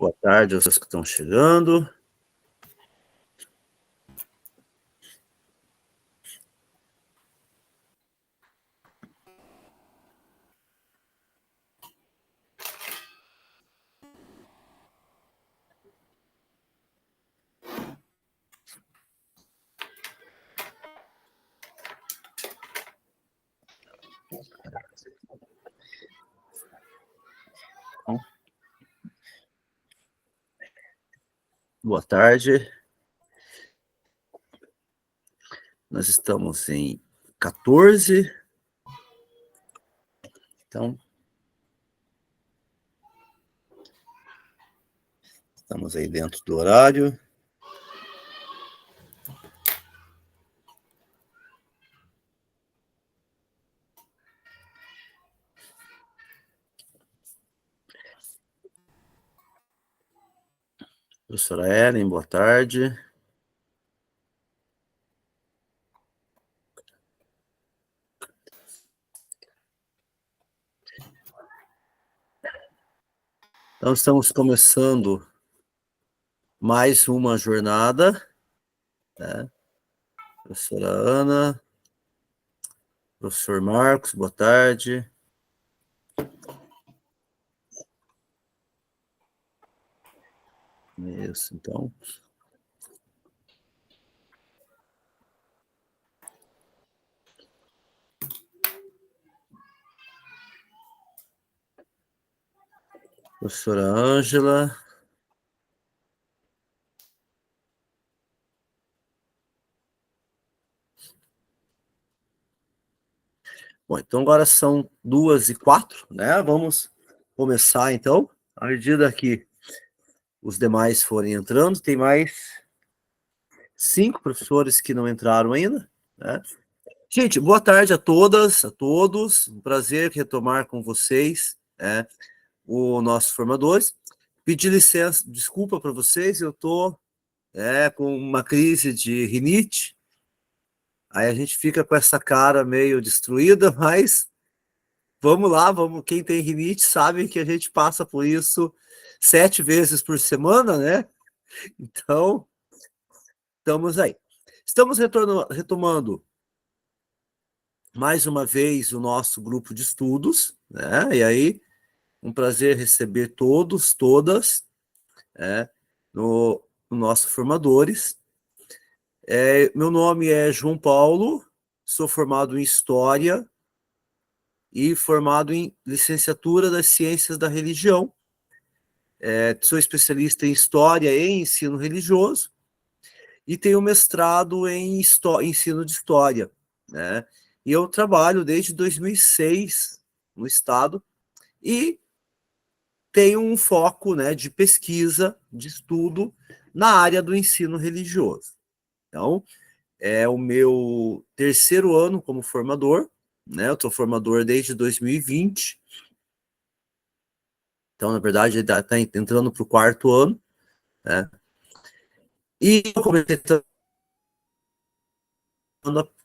Boa tarde aos que estão chegando. Boa tarde. Nós estamos em 14. Então, estamos aí dentro do horário. Professora Ellen, boa tarde. Então, estamos começando mais uma jornada, né? Professora Ana, professor Marcos, boa tarde. Isso, então. Professora Ângela. Bom, então agora são 2h04, né? Vamos começar, então. À medida que os demais forem entrando, tem mais 5 professores que não entraram ainda, né? Gente, boa tarde a todas, a todos. Um prazer retomar com vocês, né, o nosso formadores. Pedir licença, desculpa para vocês, eu estou com uma crise de rinite. Aí a gente fica com essa cara meio destruída, mas vamos lá, vamos. Quem tem rinite sabe que a gente passa por isso 7 vezes por semana, né? Então, estamos aí. Estamos retomando mais uma vez o nosso grupo de estudos, né? E aí, um prazer receber todos, todas, né, no nosso formadores. Meu nome é João Paulo, sou formado em História e formado em Licenciatura das Ciências da Religião. Sou especialista em História e Ensino Religioso e tenho mestrado em Ensino de História, né? E eu trabalho desde 2006 no Estado e tenho um foco, né, de pesquisa, de estudo na área do ensino religioso. Então, é o meu terceiro ano como formador, né? Eu estou formador desde 2020. Então, na verdade, ele está entrando para o quarto ano, né? E eu comecei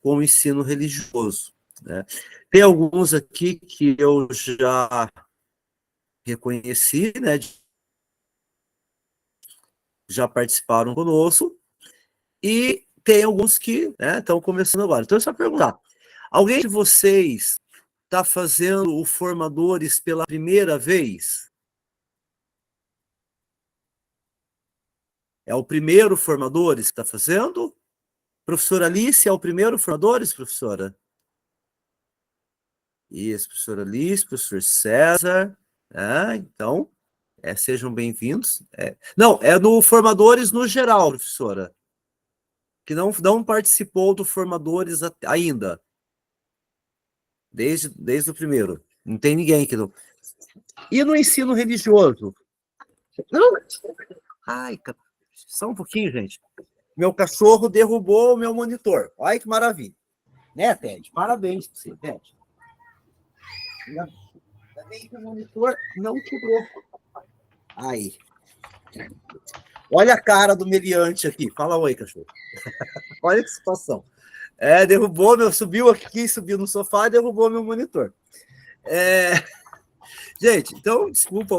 com o ensino religioso, né? Tem alguns aqui que eu já reconheci, né? Já participaram conosco, e tem alguns que, né, estão começando agora. Então, é só perguntar: alguém de vocês está fazendo o formadores pela primeira vez? É o primeiro formadores que está fazendo? Professora Alice, é o primeiro formadores, professora? Isso, professora Alice, professor César. Então, sejam bem-vindos. Não, é no formadores no geral, professora, que não participou do formadores ainda, desde o primeiro. Não tem ninguém que não. E no ensino religioso? Não. Ai, só um pouquinho, gente. Meu cachorro derrubou o meu monitor. Olha que maravilha. Né, Ted? Parabéns para você, Ted. Ainda bem que o monitor não quebrou. Aí. Olha a cara do meliante aqui. Fala oi, cachorro. Olha que situação. Derrubou, subiu aqui, subiu no sofá e derrubou meu monitor. Gente, então, desculpa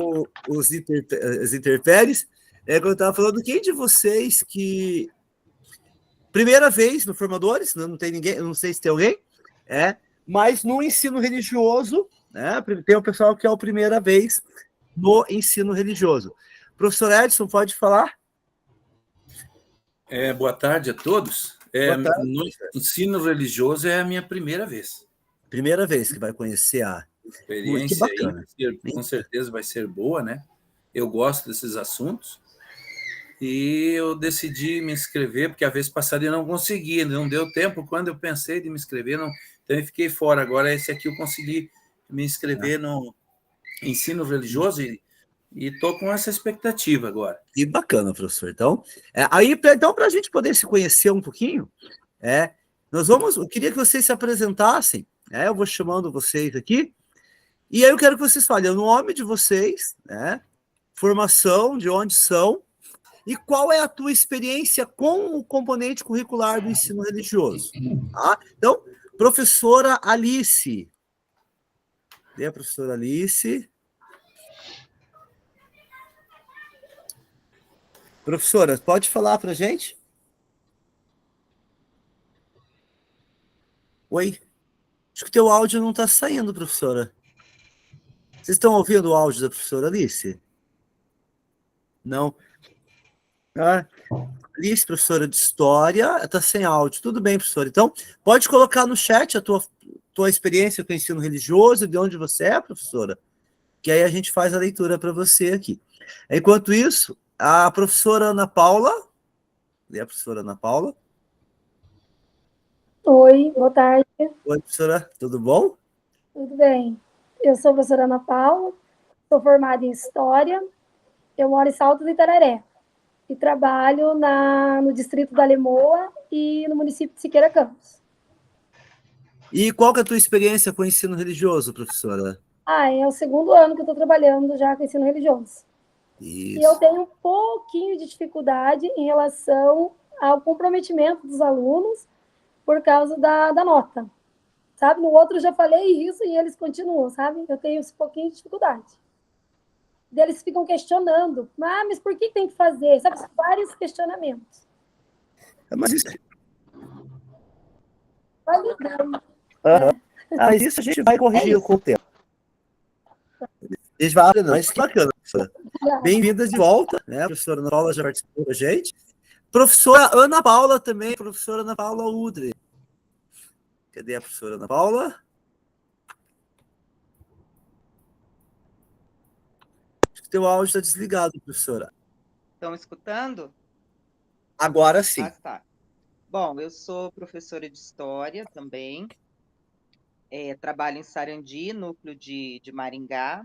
as interpéries. É que eu estava falando, quem de vocês que... Primeira vez no Formadores, não tem ninguém, não sei se tem alguém, mas no ensino religioso, né, tem o pessoal que é a primeira vez no ensino religioso. Professor Edson, pode falar? Boa tarde a todos. Boa tarde. No ensino religioso é a minha primeira vez. Primeira vez que vai conhecer a Experiência que bacana. aí, com certeza vai ser boa, né? Eu gosto desses assuntos e eu decidi me inscrever, porque a vez passada eu não consegui, não deu tempo. Quando eu pensei de me inscrever, não, então eu fiquei fora. Agora esse aqui eu consegui me inscrever no ensino religioso e estou com essa expectativa agora. Que bacana, professor. Então, então para a gente poder se conhecer um pouquinho, eu queria que vocês se apresentassem, eu vou chamando vocês aqui, e aí eu quero que vocês falem o nome de vocês, formação, de onde são, e qual é a tua experiência com o componente curricular do ensino religioso. Tá? Então, professora Alice. Cadê a professora Alice? Professora, pode falar para a gente? Oi? Acho que o teu áudio não está saindo, professora. Vocês estão ouvindo o áudio da professora Alice? Não. Alice, professora de História, está sem áudio. Tudo bem, professora. Então, pode colocar no chat a tua experiência com o ensino religioso, de onde você é, professora, que aí a gente faz a leitura para você aqui. Enquanto isso, a professora Ana Paula. Cadê a professora Ana Paula? Oi, boa tarde. Oi, professora, tudo bom? Tudo bem. Eu sou a professora Ana Paula, sou formada em História, eu moro em Salto do Itararé e trabalho no distrito da Lemoa e no município de Siqueira Campos. E qual que é a tua experiência com o ensino religioso, professora? É o segundo ano que eu estou trabalhando já com ensino religioso. Isso. E eu tenho um pouquinho de dificuldade em relação ao comprometimento dos alunos por causa da nota. Sabe? No outro eu já falei isso e eles continuam, sabe? Eu tenho esse pouquinho de dificuldade. Eles ficam questionando, mas por que tem que fazer? Sabe? Vários questionamentos. Mas isso... Vai lidando. Mas isso a gente vai corrigir com o tempo. Mas que bacana, professora. Bem-vindas de volta, né? A professora Ana Paula já participou com a gente. Professora Ana Paula também, professora Ana Paula Udre. Cadê a professora Ana Paula? Acho que teu áudio está desligado, professora. Estão escutando? Agora sim. Ah, tá. Bom, eu sou professora de História também. Trabalho em Sarandi, núcleo de Maringá.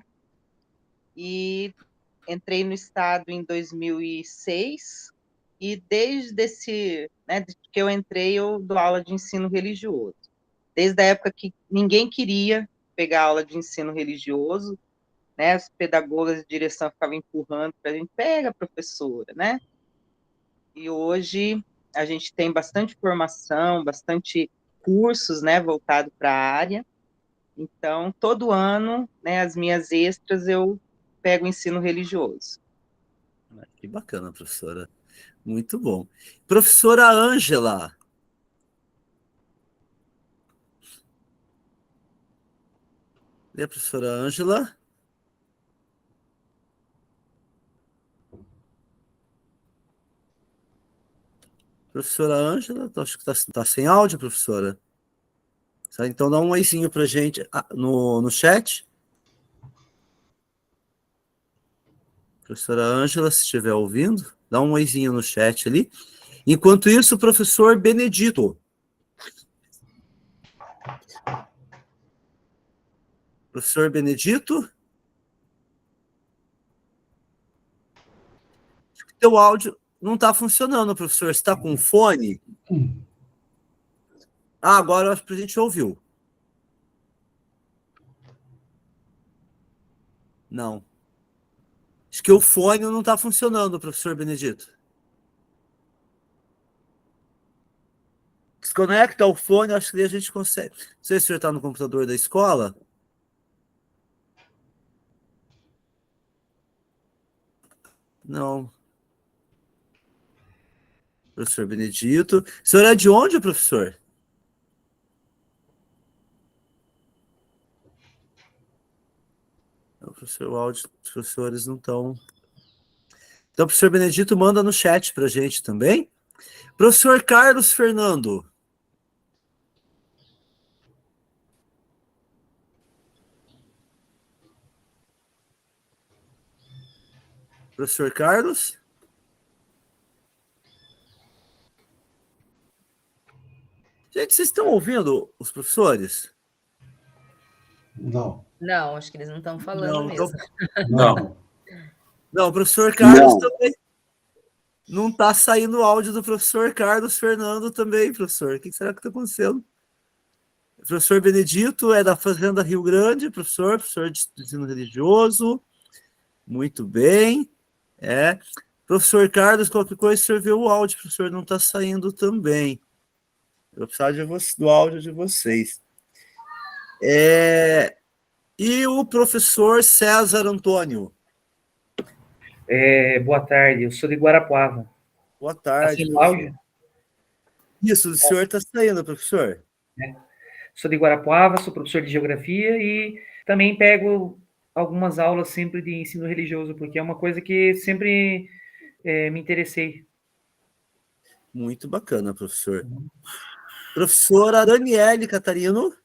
E entrei no Estado em 2006. E desde que eu entrei, eu dou aula de ensino religioso. Desde a época que ninguém queria pegar aula de ensino religioso, né? Os pedagogas de direção ficavam empurrando para a gente, pega, professora, né? E hoje a gente tem bastante formação, bastante cursos, né, voltado para a área. Então, todo ano, né, as minhas extras eu pego ensino religioso. Que bacana, professora. Muito bom. Professora Ângela. E a professora Ângela? Professora Ângela, acho que está sem áudio, professora. Então dá um oizinho para a gente no chat. Professora Ângela, se estiver ouvindo, dá um oizinho no chat ali. Enquanto isso, o professor Benedito. Professor Benedito? Teu áudio não está funcionando, professor. Você está com fone? Agora acho que a gente ouviu. Não. Acho que o fone não está funcionando, professor Benedito. Desconecta o fone, acho que a gente consegue. Não sei se o senhor está no computador da escola. Não. Professor Benedito. O senhor é de onde, professor? Não, professor, o áudio dos professores não estão. Então, o professor Benedito manda no chat para a gente também. Professor Carlos Fernando. Professor Carlos? Gente, vocês estão ouvindo os professores? Não. Não, acho que eles não estão falando Não, mesmo. Não. Não, o professor Carlos também. Não está saindo o áudio do professor Carlos Fernando também, professor. O que será que está acontecendo? O professor Benedito é da Fazenda Rio Grande, professor de ensino religioso. Muito bem. Professor Carlos, qualquer coisa, o senhor vê o áudio, professor, não está saindo também. Eu preciso do áudio de vocês. E o professor César Antônio? Boa tarde, eu sou de Guarapuava. Boa tarde. Tá áudio? Isso, o senhor está saindo, professor? Sou de Guarapuava, sou professor de geografia e também pego algumas aulas sempre de ensino religioso, porque é uma coisa que sempre me interessei. Muito bacana, professor. Professora Daniele Catarino?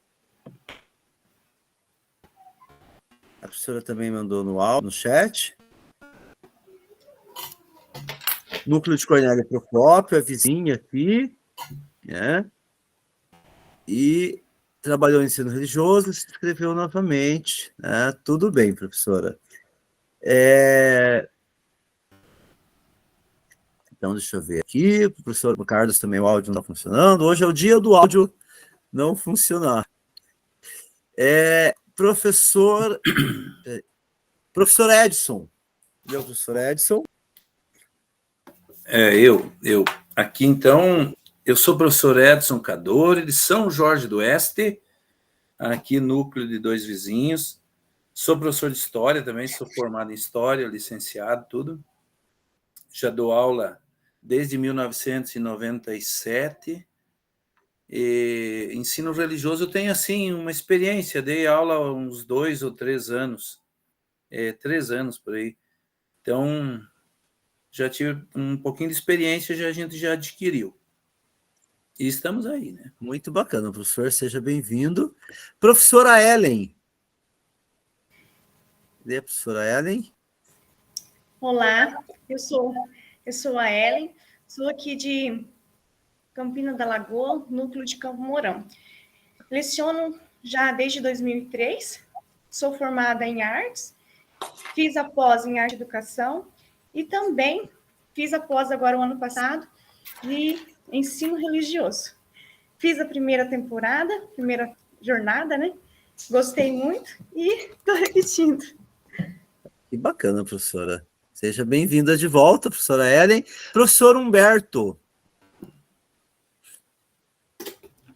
A professora também mandou no chat. Núcleo de Cornélia Procópio, a vizinha aqui, né? E trabalhou em ensino religioso, se inscreveu novamente, né? Tudo bem, professora. Então, deixa eu ver aqui. O professor Carlos também, o áudio não está funcionando. Hoje é o dia do áudio não funcionar. Professor Edson. Meu professor Edson. Eu. Aqui, então, eu sou o professor Edson Cadore, de São Jorge do Oeste, aqui núcleo de Dois Vizinhos. Sou professor de História também, sou formado em História, licenciado, tudo. Já dou aula desde 1997. E ensino religioso eu tenho, assim, uma experiência. Dei aula há uns 2 ou 3 anos. 3 anos, por aí. Então, já tive um pouquinho de experiência, a gente já adquiriu. E estamos aí, né? Muito bacana, professor. Seja bem-vindo. Professora Ellen. Cadê a professora Ellen? Olá, eu sou a Ellen, sou aqui de Campina da Lagoa, núcleo de Campo Mourão. Leciono já desde 2003, sou formada em artes, fiz a pós em arte e educação e também fiz a pós agora o ano passado de ensino religioso. Fiz a primeira temporada, primeira jornada, né? Gostei muito e estou repetindo. Que bacana, professora. Seja bem-vinda de volta, professora Ellen. Professor Humberto.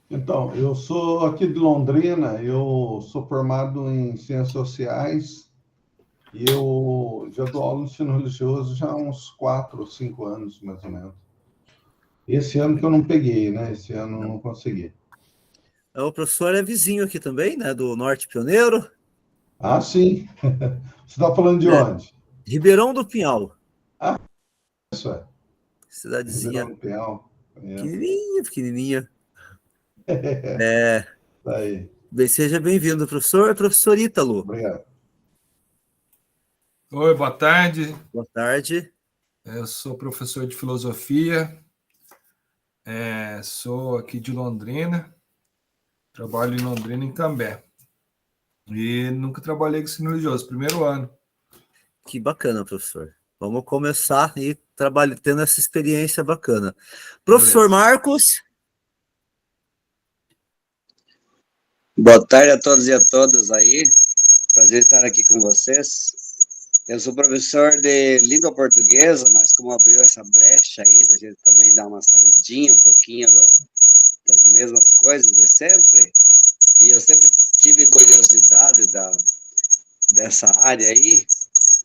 Então, eu sou aqui de Londrina, eu sou formado em Ciências Sociais e eu já dou aula no ensino religioso já há uns 4 ou 5 anos, mais ou menos. Esse ano que eu não peguei, né? Esse ano eu não consegui. O professor é vizinho aqui também, né? Do Norte Pioneiro. Ah, sim. Você está falando de onde? Ribeirão do Pinhal. Ah, isso é. Cidadezinha Ribeirão do Pinhal. pequenininha. Tá aí. Bem, seja bem-vindo, professor. Professor Ítalo. Obrigado. Oi, boa tarde. Boa tarde. Eu sou professor de filosofia, sou aqui de Londrina, trabalho em Londrina, em Cambé. E nunca trabalhei com ensino religioso, primeiro ano. Que bacana, professor. Vamos começar e tendo essa experiência bacana. Professor Beleza. Marcos. Boa tarde a todos e a todas aí. Prazer estar aqui com vocês. Eu sou professor de língua portuguesa, mas como abriu essa brecha aí, da gente também dar uma saidinha um pouquinho das mesmas coisas de sempre, e eu sempre tive curiosidade dessa área aí,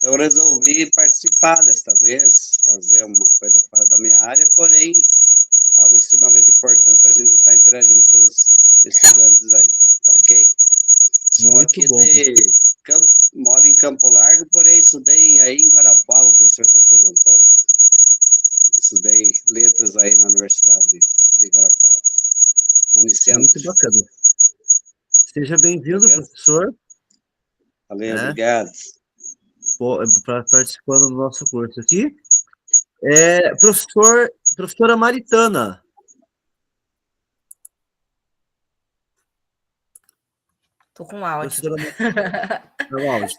Eu resolvi participar desta vez, fazer uma coisa fora da minha área, porém, algo extremamente importante para a gente estar interagindo com os estudantes aí, tá ok? Sou Muito aqui bom. moro em Campo Largo, porém estudei aí em Guarapuava, o professor se apresentou. Estudei letras aí na Universidade de Guarapuava. Unicentro. Muito bacana. Seja bem-vindo, Beleza? professor, Valeu, né, obrigado. participando do nosso curso aqui. Professora Maritana. Tô com áudio. Não, áudio.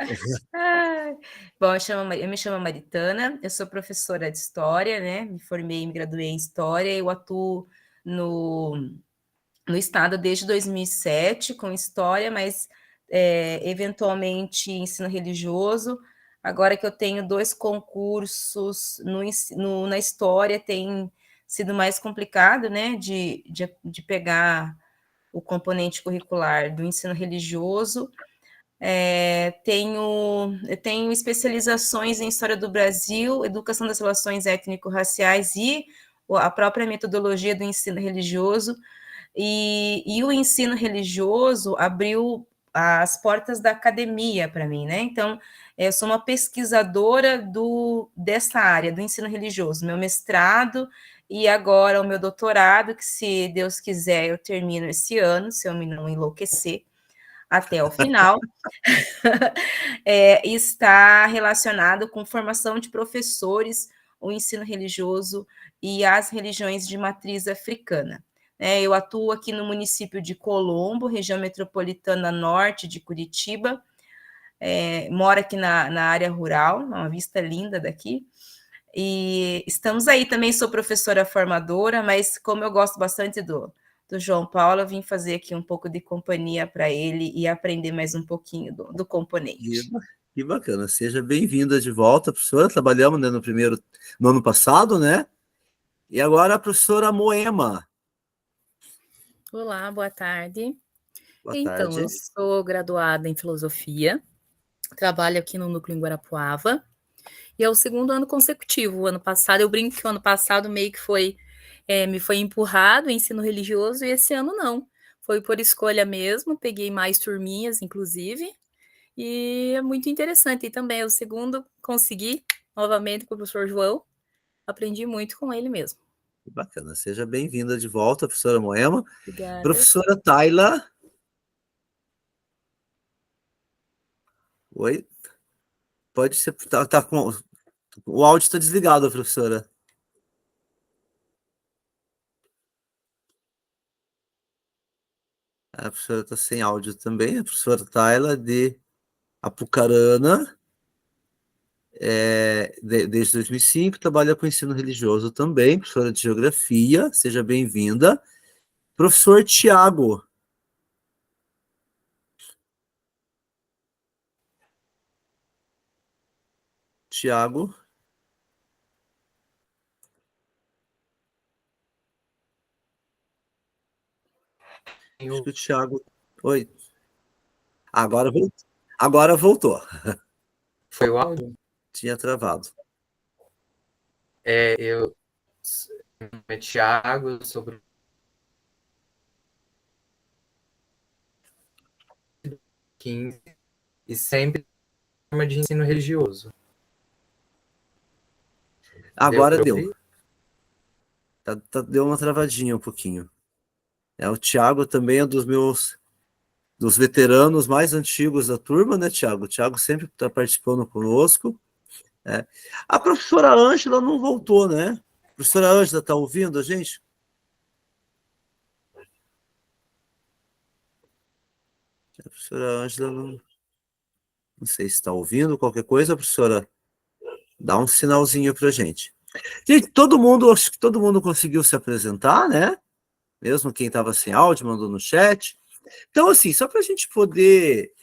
Bom, eu me chamo Maritana, eu sou professora de História, né? Me formei e me graduei em História. Eu atuo no Estado desde 2007 com História, mas eventualmente ensino religioso. Agora que eu tenho 2 concursos na História, tem sido mais complicado, né? De pegar o componente curricular do ensino religioso. Eu tenho especializações em História do Brasil, Educação das Relações Étnico-Raciais e a própria metodologia do ensino religioso. E o ensino religioso abriu as portas da academia para mim, né? Então, eu sou uma pesquisadora dessa área, do ensino religioso. Meu mestrado e agora o meu doutorado, que se Deus quiser eu termino esse ano, se eu me não enlouquecer até o final, está relacionado com formação de professores, o ensino religioso e as religiões de matriz africana. Eu atuo aqui no município de Colombo, região metropolitana norte de Curitiba, moro aqui na área rural, uma vista linda daqui, e estamos aí, também sou professora formadora, mas como eu gosto bastante do João Paulo, eu vim fazer aqui um pouco de companhia para ele e aprender mais um pouquinho do componente. Que bacana, seja bem-vinda de volta, professora. Trabalhamos, né, no ano passado, né? E agora a professora Moema. Olá, boa tarde. Boa Então, tarde. eu sou graduada em filosofia, trabalho aqui no Núcleo em Guarapuava, e é o 2º ano consecutivo. O ano passado, eu brinco que o ano passado meio que me foi empurrado o ensino religioso, e esse ano não. Foi por escolha mesmo, peguei mais turminhas, inclusive, e é muito interessante. E também, o 2º, consegui, novamente, com o professor João, aprendi muito com ele mesmo. Que bacana, seja bem-vinda de volta, professora Moema. Obrigada. Professora Tayla. Oi? Pode ser, tá com... O áudio está desligado, professora. A professora está sem áudio também. A professora Tayla de Apucarana, desde 2005, trabalha com ensino religioso também, professora de Geografia, seja bem-vinda. Professor Tiago. Tiago. Acho que o Tiago... Oi. Agora voltou. Foi o áudio? Tinha travado. Eu sou Thiago, sou 15 e sempre forma de ensino religioso. Agora deu. Deu uma travadinha um pouquinho. O Thiago também é dos veteranos mais antigos da turma, né, Thiago? O Thiago sempre está participando conosco. A professora Ângela não voltou, né? A professora Ângela está ouvindo a gente? A professora Ângela não sei se está ouvindo qualquer coisa, professora. Dá um sinalzinho para a gente. Gente, acho que todo mundo conseguiu se apresentar, né? Mesmo quem estava sem áudio, mandou no chat. Então, assim, só para a gente poder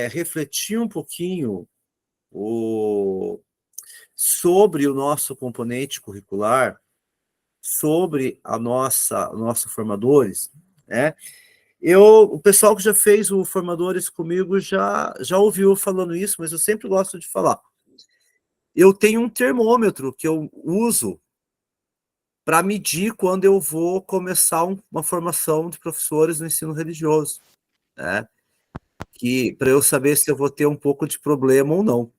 refletir um pouquinho sobre o nosso componente curricular, sobre nossos formadores, né? O pessoal que já fez o Formadores comigo já ouviu falando isso, mas eu sempre gosto de falar. Eu tenho um termômetro que eu uso para medir quando eu vou começar uma formação de professores no ensino religioso, né? Para eu saber se eu vou ter um pouco de problema ou não.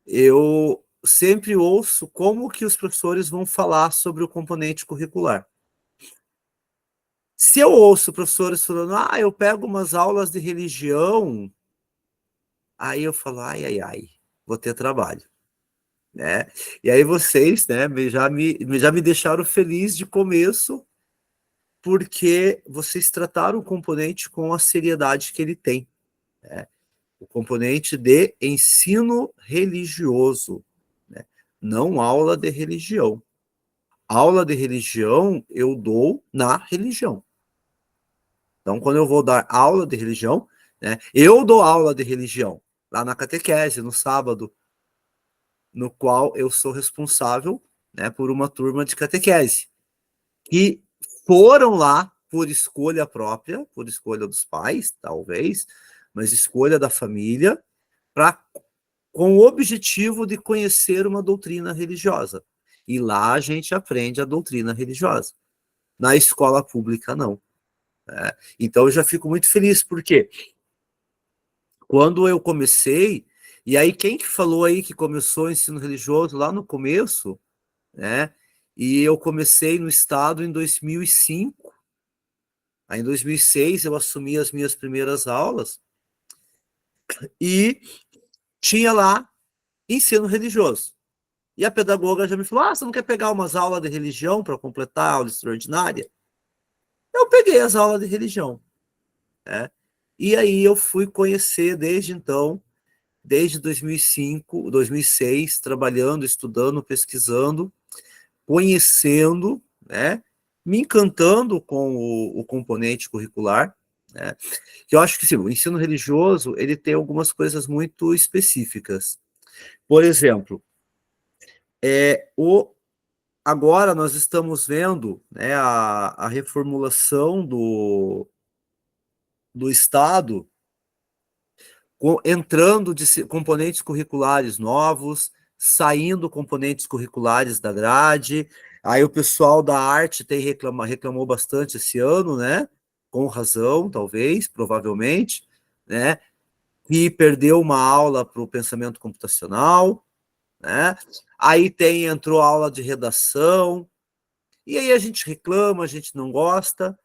Eu sempre ouço como que os professores vão falar sobre o componente curricular. Se eu ouço professores falando, eu pego umas aulas de religião, aí eu falo, ai, vou ter trabalho, né? E aí vocês, né, já me deixaram feliz de começo, porque vocês trataram o componente com a seriedade que ele tem, né? O componente de ensino religioso, né? Não aula de religião. Aula de religião eu dou na religião. Então, quando eu vou dar aula de religião, né, eu dou aula de religião lá na catequese, no sábado, no qual eu sou responsável, né, por uma turma de catequese, que foram lá por escolha própria, por escolha dos pais, talvez, mas escolha da família, com o objetivo de conhecer uma doutrina religiosa. E lá a gente aprende a doutrina religiosa. Na escola pública, não. Então eu já fico muito feliz, porque quando eu comecei, e aí quem que falou aí que começou o ensino religioso lá no começo, né? E eu comecei no estado em 2005, aí em 2006 eu assumi as minhas primeiras aulas, e tinha lá ensino religioso. E a pedagoga já me falou, você não quer pegar umas aulas de religião para completar a aula extraordinária? Eu peguei as aulas de religião, né? E aí eu fui conhecer desde então, desde 2005, 2006, trabalhando, estudando, pesquisando, conhecendo, né? Me encantando com o componente curricular, né? Eu acho que sim, o ensino religioso ele tem algumas coisas muito específicas. Por exemplo, agora nós estamos vendo, né, a reformulação do Estado, entrando de componentes curriculares novos, saindo componentes curriculares da grade. Aí o pessoal da arte reclamou bastante esse ano, né? Com razão, talvez, provavelmente, né? E perdeu uma aula para o pensamento computacional, né? Aí entrou aula de redação, e aí a gente reclama, a gente não gosta,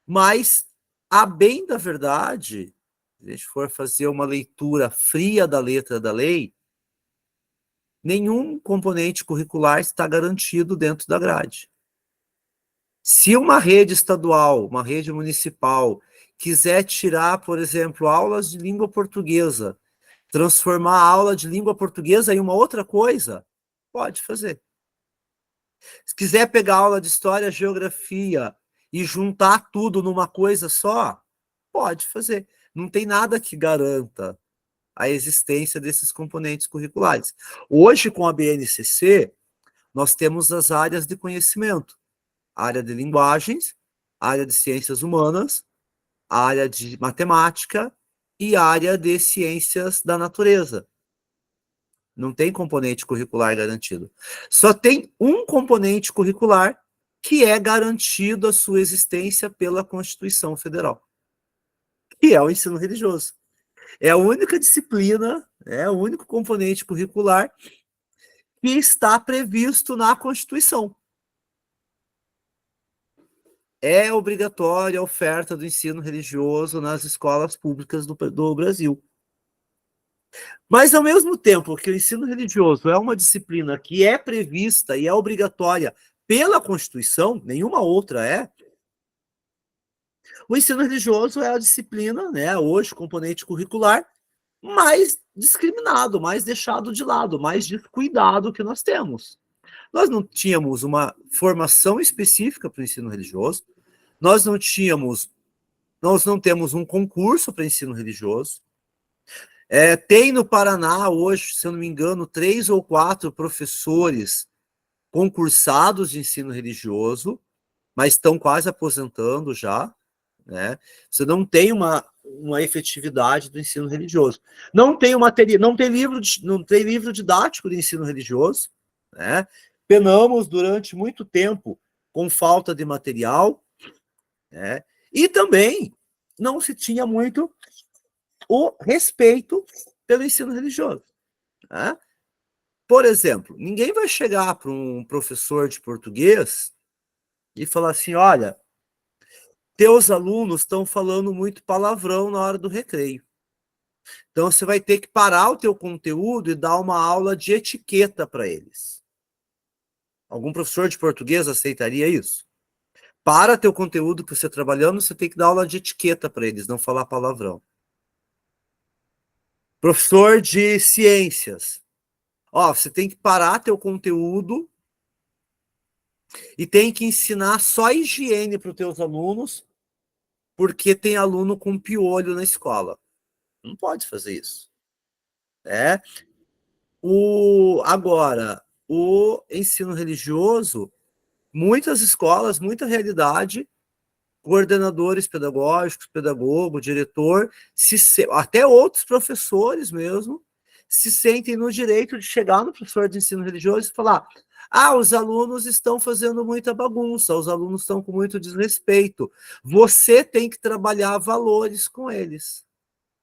mas, a bem da verdade, se a gente for fazer uma leitura fria da letra da lei, nenhum componente curricular está garantido dentro da grade. Se uma rede estadual, uma rede municipal, quiser tirar, por exemplo, aulas de língua portuguesa, transformar a aula de língua portuguesa em uma outra coisa, pode fazer. Se quiser pegar aula de história, geografia e juntar tudo numa coisa só, pode fazer. Não tem nada que garanta a existência desses componentes curriculares. Hoje, com a BNCC, nós temos as áreas de conhecimento, a área de linguagens, a área de ciências humanas, a área de matemática e a área de ciências da natureza. Não tem componente curricular garantido. Só tem um componente curricular que é garantido a sua existência pela Constituição Federal, que é o ensino religioso. É a única disciplina, é o único componente curricular que está previsto na Constituição. É obrigatória a oferta do ensino religioso nas escolas públicas do Brasil. Mas, ao mesmo tempo que o ensino religioso é uma disciplina que é prevista e é obrigatória pela Constituição, nenhuma outra é, o ensino religioso é a disciplina, né, hoje, componente curricular, mais discriminado, mais deixado de lado, mais descuidado que nós temos. Nós não tínhamos uma formação específica para o ensino religioso, nós não temos um concurso para ensino religioso. Tem no Paraná hoje, se eu não me engano, 3 ou 4 professores concursados de ensino religioso, mas estão quase aposentando já, né? Você não tem uma efetividade do ensino religioso. Não tem não tem livro didático de ensino religioso, né? Penamos durante muito tempo com falta de material, né? E também não se tinha muito o respeito pelo ensino religioso, né? Por exemplo, ninguém vai chegar para um professor de português e falar assim, olha, teus alunos estão falando muito palavrão na hora do recreio. Então, você vai ter que parar o teu conteúdo e dar uma aula de etiqueta para eles. Algum professor de português aceitaria isso? Para teu conteúdo que você está trabalhando, você tem que dar aula de etiqueta para eles, não falar palavrão. Professor de ciências. Ó, você tem que parar teu conteúdo e tem que ensinar só higiene para os teus alunos, porque tem aluno com piolho na escola. Não pode fazer isso. Agora, o ensino religioso, muitas escolas, muita realidade, coordenadores pedagógicos, pedagogo, diretor, até outros professores mesmo, se sentem no direito de chegar no professor de ensino religioso e falar: os alunos estão fazendo muita bagunça, os alunos estão com muito desrespeito. Você tem que trabalhar valores com eles.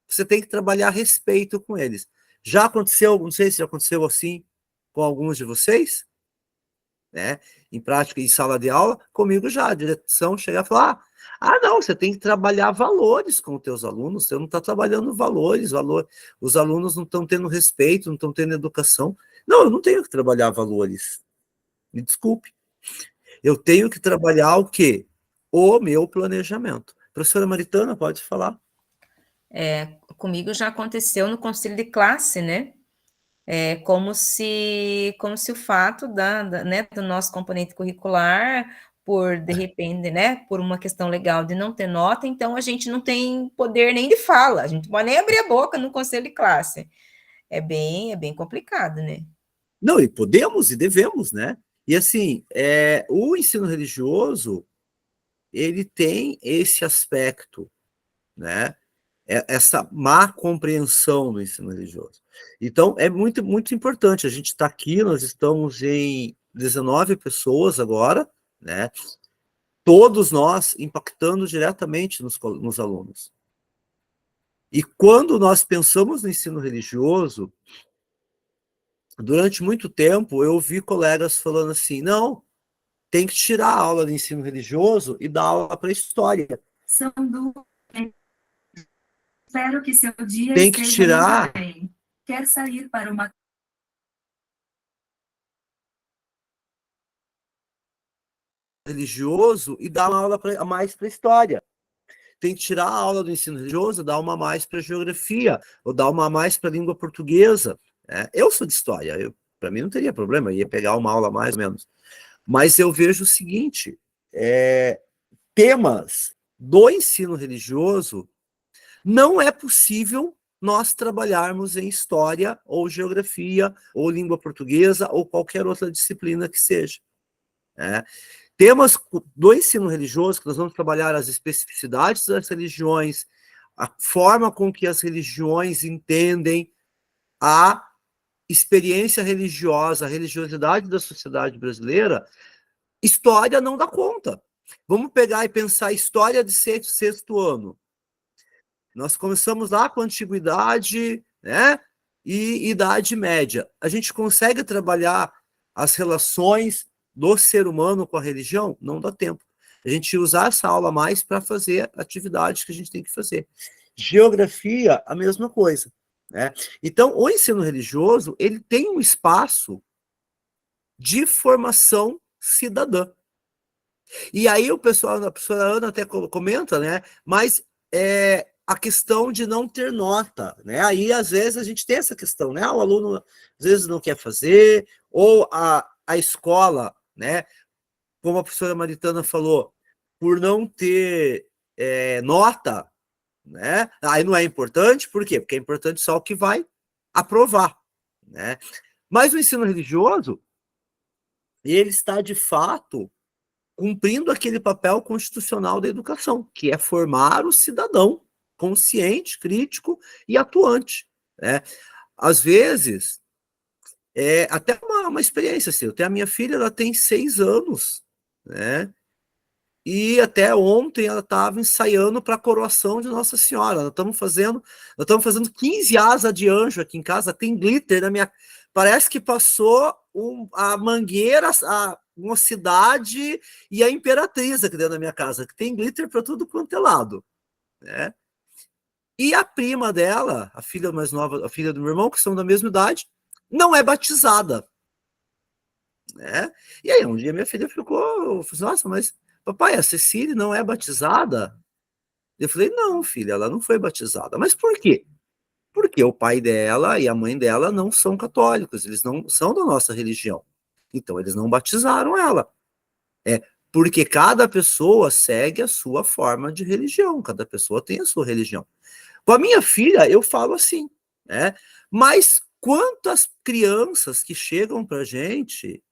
Você tem que trabalhar respeito com eles. Já aconteceu, não sei se já aconteceu assim com alguns de vocês, né? Em prática, em sala de aula, comigo já, a direção chega a falar: não, você tem que trabalhar valores com os teus alunos, você não está trabalhando valores, os alunos não estão tendo respeito, não estão tendo educação. Não, eu não tenho que trabalhar valores. Me desculpe. Eu tenho que trabalhar o quê? O meu planejamento. Professora Maritana, pode falar. Comigo já aconteceu no conselho de classe, né? Como se o fato né, do nosso componente curricular, de repente, né, por uma questão legal de não ter nota, então a gente não tem poder nem de fala, a gente não pode nem abrir a boca no conselho de classe. É bem complicado, né? Não, e podemos e devemos, né? E assim, o ensino religioso, ele tem esse aspecto, né? Essa má compreensão do ensino religioso. Então, é muito, muito importante. A gente está aqui, nós estamos em 19 pessoas agora, né? Todos nós impactando diretamente nos alunos. E quando nós pensamos no ensino religioso, durante muito tempo, eu ouvi colegas falando assim: não, tem que tirar a aula de ensino religioso e dar aula para história. São duas. Espero que seu dia tem que esteja tirar muito bem. Quer sair para uma religioso e dar uma aula a mais para história. Tem que tirar a aula do ensino religioso, dar uma a mais para geografia, ou dar uma a mais para língua portuguesa. Eu sou de história, para mim não teria problema, eu ia pegar uma aula mais ou menos. Mas eu vejo o seguinte: temas do ensino religioso, não é possível nós trabalharmos em história, ou geografia, ou língua portuguesa, ou qualquer outra disciplina que seja. Temas do ensino religioso, que nós vamos trabalhar as especificidades das religiões, a forma com que as religiões entendem a experiência religiosa, a religiosidade da sociedade brasileira. História não dá conta. Vamos pegar e pensar a história de sexto ano. Nós começamos lá com a antiguidade, né, e Idade Média. A gente consegue trabalhar as relações do ser humano com a religião? Não dá tempo. A gente usar essa aula mais para fazer atividades que a gente tem que fazer. Geografia, a mesma coisa, né? Então, o ensino religioso, ele tem um espaço de formação cidadã. E aí a professora Ana até comenta, né? Mas a questão de não ter nota, né? Aí, às vezes, a gente tem essa questão, né? O aluno, às vezes, não quer fazer, ou a escola, né? Como a professora Maritana falou, por não ter nota, né? Aí não é importante, por quê? Porque é importante só o que vai aprovar, né? Mas o ensino religioso, ele está, de fato, cumprindo aquele papel constitucional da educação, que é formar o cidadão consciente, crítico e atuante, né? Às vezes, até uma experiência assim, eu tenho a minha filha, ela tem 6 anos, né? E até ontem ela estava ensaiando para a coroação de Nossa Senhora. Nós estamos fazendo 15 asas de anjo aqui em casa, tem glitter na minha. Parece que passou a Mangueira, a Mocidade e a Imperatriz aqui dentro da minha casa, que tem glitter para tudo quanto é lado, né? E a prima dela, a filha mais nova, a filha do meu irmão, que são da mesma idade, não é batizada, né? E aí um dia minha filha ficou, nossa, mas papai, a Cecília não é batizada? Eu falei, não, filha, ela não foi batizada. Mas por quê? Porque o pai dela e a mãe dela não são católicos, eles não são da nossa religião. Então, eles não batizaram ela. Porque cada pessoa segue a sua forma de religião, cada pessoa tem a sua religião. Com a minha filha, eu falo assim, né? Mas quantas crianças que chegam pra gente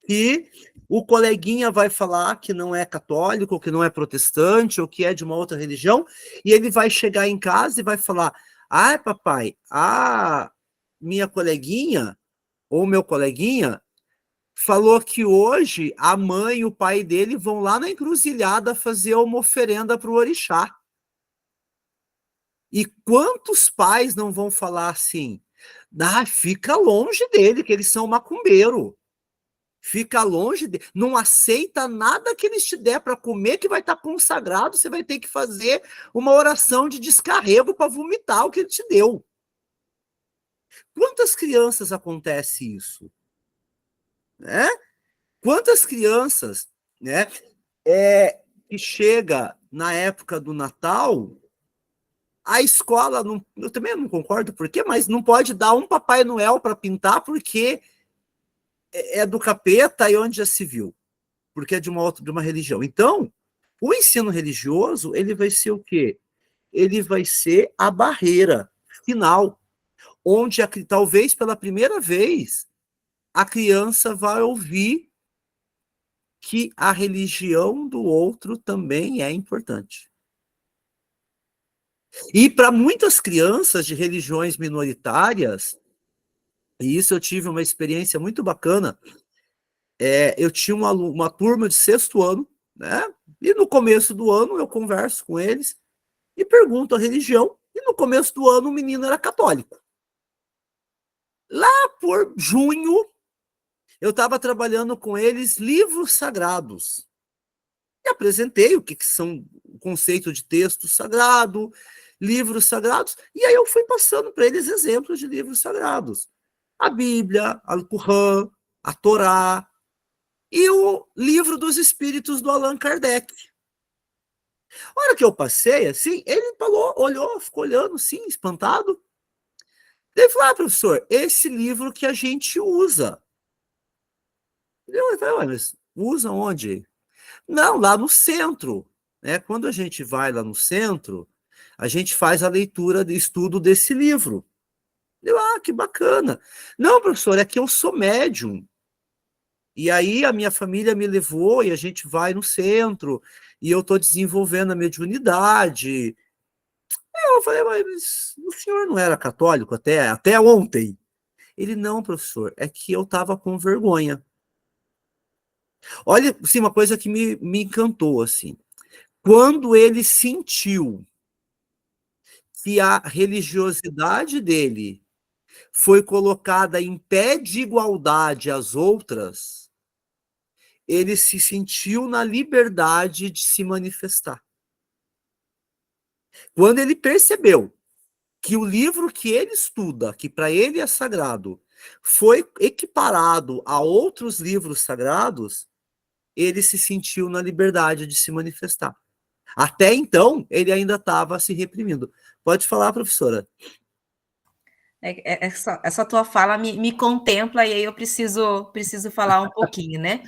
e o coleguinha vai falar que não é católico, que não é protestante, ou que é de uma outra religião, e ele vai chegar em casa e vai falar, papai, a minha coleguinha, ou meu coleguinha, falou que hoje a mãe e o pai dele vão lá na encruzilhada fazer uma oferenda para o orixá. E quantos pais não vão falar assim, fica longe dele, que eles são macumbeiro. Fica longe, não aceita nada que eles te der para comer, que vai estar consagrado, você vai ter que fazer uma oração de descarrego para vomitar o que ele te deu. Quantas crianças acontece isso? Né? Quantas crianças, né, que chega na época do Natal, a escola, eu também não concordo por quê, mas não pode dar um Papai Noel para pintar porque é do capeta e onde já se viu, porque é de uma religião. Então, o ensino religioso, ele vai ser o quê? Ele vai ser a barreira final, onde talvez pela primeira vez a criança vai ouvir que a religião do outro também é importante. E para muitas crianças de religiões minoritárias, e isso eu tive uma experiência muito bacana, eu tinha uma turma de 6º ano, né? E no começo do ano eu converso com eles e pergunto a religião, e no começo do ano o menino era católico. Lá por junho, eu estava trabalhando com eles livros sagrados. E apresentei o que são o conceito de texto sagrado, livros sagrados, e aí eu fui passando para eles exemplos de livros sagrados. A Bíblia, Alcorão, a Torá, e o Livro dos Espíritos do Allan Kardec. A hora que eu passei, assim, ele falou, olhou, ficou olhando, assim, espantado. Ele falou, professor, esse livro que a gente usa. Eu falei, mas usa onde? Não, lá no centro. Né? Quando a gente vai lá no centro, a gente faz a leitura de estudo desse livro. Eu, que bacana. Não, professor, é que eu sou médium. E aí a minha família me levou e a gente vai no centro e eu estou desenvolvendo a mediunidade. Eu falei, mas o senhor não era católico até ontem? Ele, não, professor, é que eu estava com vergonha. Olha, assim, uma coisa que me encantou, assim. Quando ele sentiu que a religiosidade dele foi colocada em pé de igualdade às outras, ele se sentiu na liberdade de se manifestar. Quando ele percebeu que o livro que ele estuda, que para ele é sagrado, foi equiparado a outros livros sagrados, ele se sentiu na liberdade de se manifestar. Até então, ele ainda estava se reprimindo. Pode falar, professora. Essa tua fala me contempla e aí eu preciso falar um pouquinho, né?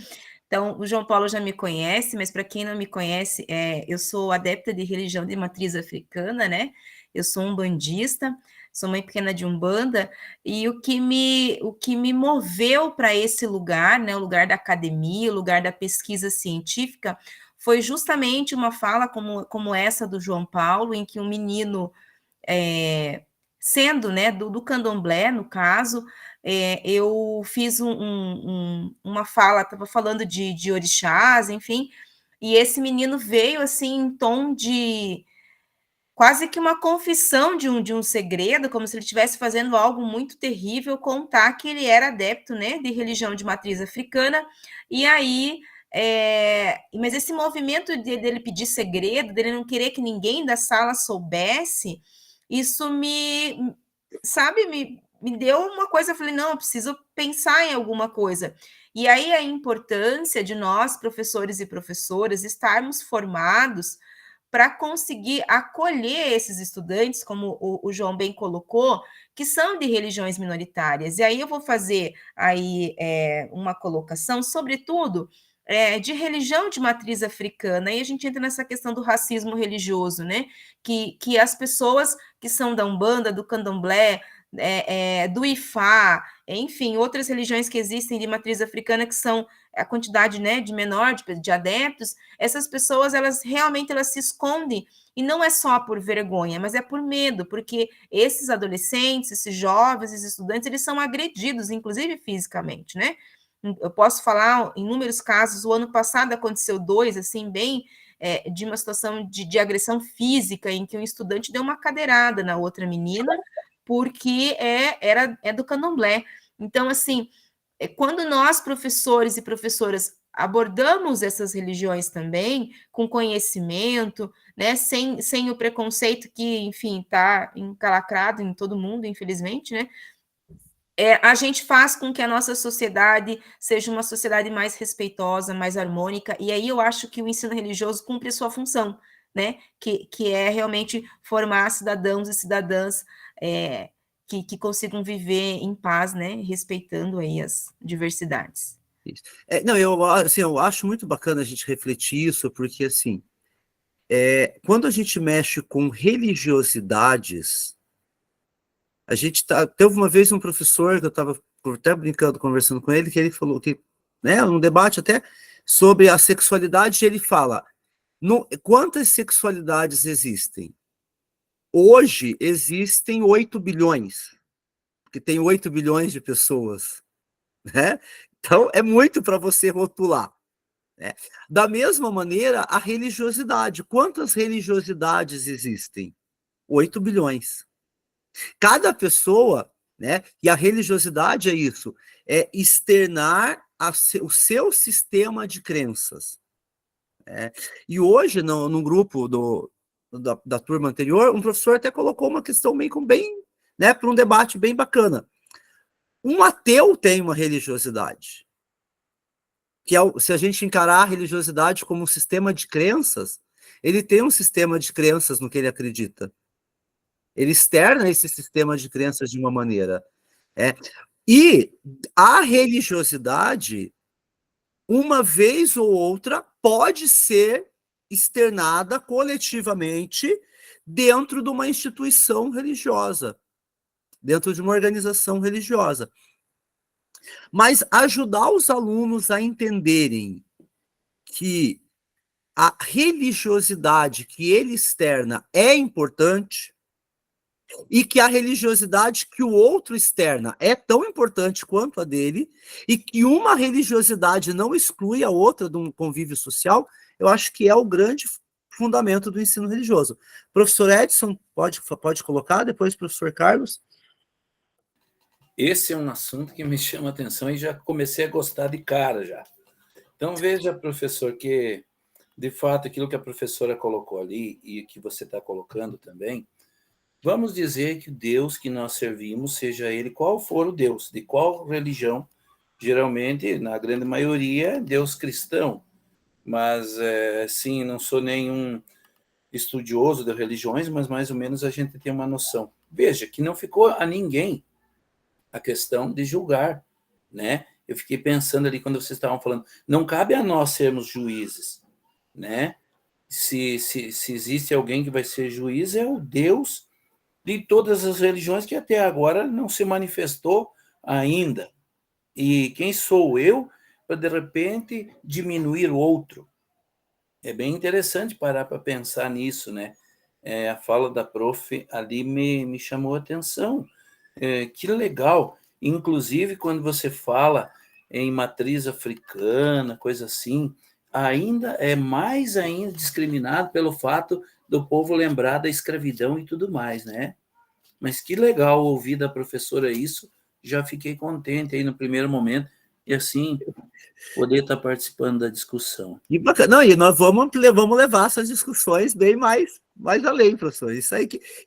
Então, o João Paulo já me conhece, mas para quem não me conhece, eu sou adepta de religião de matriz africana, né? Eu sou umbandista, sou mãe pequena de Umbanda, e o que me moveu para esse lugar, né, o lugar da academia, o lugar da pesquisa científica, foi justamente uma fala como essa do João Paulo, em que um menino, sendo, né, do candomblé, no caso, eu fiz uma fala, estava falando de orixás, enfim, e esse menino veio, assim, em tom de quase que uma confissão de um segredo, como se ele estivesse fazendo algo muito terrível, contar que ele era adepto, né, de religião de matriz africana, e aí, mas esse movimento dele pedir segredo, dele não querer que ninguém da sala soubesse, isso me deu uma coisa, eu falei, não, eu preciso pensar em alguma coisa. E aí a importância de nós, professores e professoras, estarmos formados para conseguir acolher esses estudantes, como o João bem colocou, que são de religiões minoritárias. E aí eu vou fazer aí uma colocação, sobretudo, de religião de matriz africana, e a gente entra nessa questão do racismo religioso, né? Que as pessoas que são da Umbanda, do Candomblé, do Ifá, enfim, outras religiões que existem de matriz africana, que são a quantidade, né, de menor de adeptos, essas pessoas, elas se escondem, e não é só por vergonha, mas é por medo, porque esses adolescentes, esses jovens, esses estudantes, eles são agredidos, inclusive fisicamente, né? Eu posso falar em inúmeros casos, o ano passado aconteceu 2, assim, bem de uma situação de agressão física, em que um estudante deu uma cadeirada na outra menina, porque é do candomblé. Então, assim, quando nós, professores e professoras, abordamos essas religiões também, com conhecimento, né, sem o preconceito que, enfim, está encalacrado em todo mundo, infelizmente, né, a gente faz com que a nossa sociedade seja uma sociedade mais respeitosa, mais harmônica, e aí eu acho que o ensino religioso cumpre a sua função, né, que é realmente formar cidadãos e cidadãs que consigam viver em paz, né, respeitando aí as diversidades. Não, eu acho muito bacana a gente refletir isso, porque, assim, quando a gente mexe com religiosidades, a gente teve uma vez um professor que eu estava até brincando, conversando com ele, que ele falou que, né, um debate até sobre a sexualidade, ele fala, quantas sexualidades existem? Hoje existem 8 bilhões, porque tem 8 bilhões de pessoas, né? Então, é muito para você rotular. Né? Da mesma maneira, a religiosidade. Quantas religiosidades existem? 8 bilhões. Cada pessoa, né? E a religiosidade é isso, é externar o seu sistema de crenças. Né? E hoje, no grupo da turma anterior, um professor até colocou uma questão bem, né, para um debate bem bacana. Um ateu tem uma religiosidade, que se a gente encarar a religiosidade como um sistema de crenças, ele tem um sistema de crenças no que ele acredita. Ele externa esse sistema de crenças de uma maneira. E a religiosidade, uma vez ou outra, pode ser externada coletivamente dentro de uma instituição religiosa, dentro de uma organização religiosa. Mas ajudar os alunos a entenderem que a religiosidade que ele externa é importante e que a religiosidade que o outro externa é tão importante quanto a dele e que uma religiosidade não exclui a outra de um convívio social, eu acho que é o grande fundamento do ensino religioso. Professor Edson, pode colocar, depois professor Carlos. Esse é um assunto que me chama a atenção e já comecei a gostar de cara já. Então, veja, professor, que, de fato, aquilo que a professora colocou ali e que você está colocando também, vamos dizer que o Deus que nós servimos, seja ele qual for o Deus, de qual religião, geralmente, na grande maioria, é Deus cristão, mas, sim, não sou nenhum estudioso de religiões, mas mais ou menos a gente tem uma noção. Veja, que não ficou a ninguém a questão de julgar, né? Eu fiquei pensando ali quando vocês estavam falando, não cabe a nós sermos juízes, né? Se existe alguém que vai ser juiz, é o Deus de todas as religiões que até agora não se manifestou ainda. E quem sou eu para, de repente, diminuir o outro? É bem interessante parar para pensar nisso, né? A fala da prof ali me chamou a atenção. Que legal. Inclusive, quando você fala em matriz africana, coisa assim, ainda é mais ainda discriminado pelo fato do povo lembrar da escravidão e tudo mais, né? Mas que legal ouvir da professora isso, já fiquei contente aí no primeiro momento, e assim, poder estar participando da discussão. E bacana. Não, e nós vamos levar essas discussões bem mais além, professor.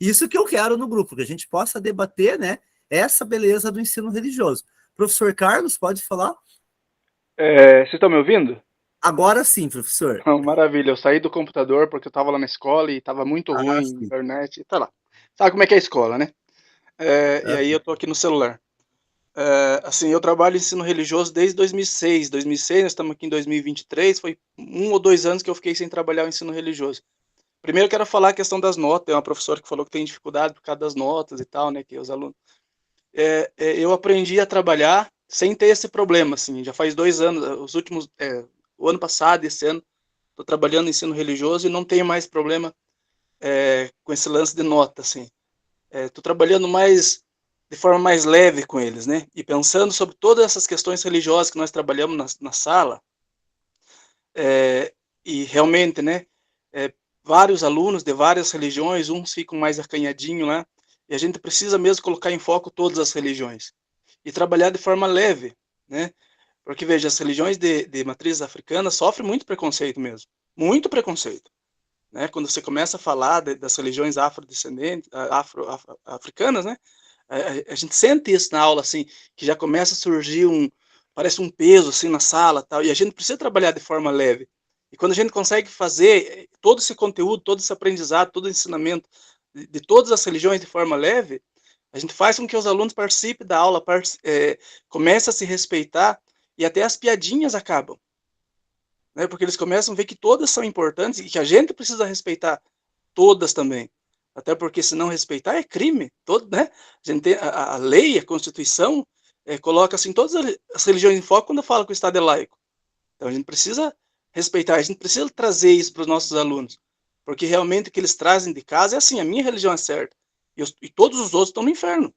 Isso que eu quero no grupo, que a gente possa debater, né, essa beleza do ensino religioso. Professor Carlos, pode falar? Vocês estão me ouvindo? Agora sim, professor. Maravilha, eu saí do computador porque eu estava lá na escola e estava muito ruim a internet. Tá lá. Sabe como é que é a escola, né? E aí eu tô aqui no celular. Assim, eu trabalho em ensino religioso desde 2006. 2006, nós estamos aqui em 2023, foi 1 ou 2 anos que eu fiquei sem trabalhar o ensino religioso. Primeiro eu quero falar a questão das notas. Tem uma professora que falou que tem dificuldade por causa das notas e tal, né, que os alunos... eu aprendi a trabalhar sem ter esse problema, assim, já faz 2 anos, o ano passado e esse ano, estou trabalhando no ensino religioso e não tenho mais problema com esse lance de nota, assim. Estou trabalhando de forma mais leve com eles, né? E pensando sobre todas essas questões religiosas que nós trabalhamos na sala, e realmente, né? Vários alunos de várias religiões, uns ficam mais acanhadinhos lá, e a gente precisa mesmo colocar em foco todas as religiões e trabalhar de forma leve, né? Porque, veja, as religiões de matriz africana sofrem muito preconceito mesmo, muito preconceito, né? Quando você começa a falar das religiões afrodescendentes, africanas, né? A gente sente isso na aula, assim, que já começa a surgir parece um peso, assim, na sala, tal, e a gente precisa trabalhar de forma leve. E quando a gente consegue fazer todo esse conteúdo, todo esse aprendizado, todo o ensinamento de todas as religiões de forma leve, a gente faz com que os alunos participem da aula, comecem a se respeitar, e até as piadinhas acabam, né? Porque eles começam a ver que todas são importantes e que a gente precisa respeitar todas também. Até porque se não respeitar é crime, né? A gente tem a lei, a Constituição, coloca assim todas as religiões em foco quando fala que o Estado é laico. Então a gente precisa respeitar, a gente precisa trazer isso para os nossos alunos, porque realmente o que eles trazem de casa é assim: a minha religião é certa, e todos os outros estão no inferno.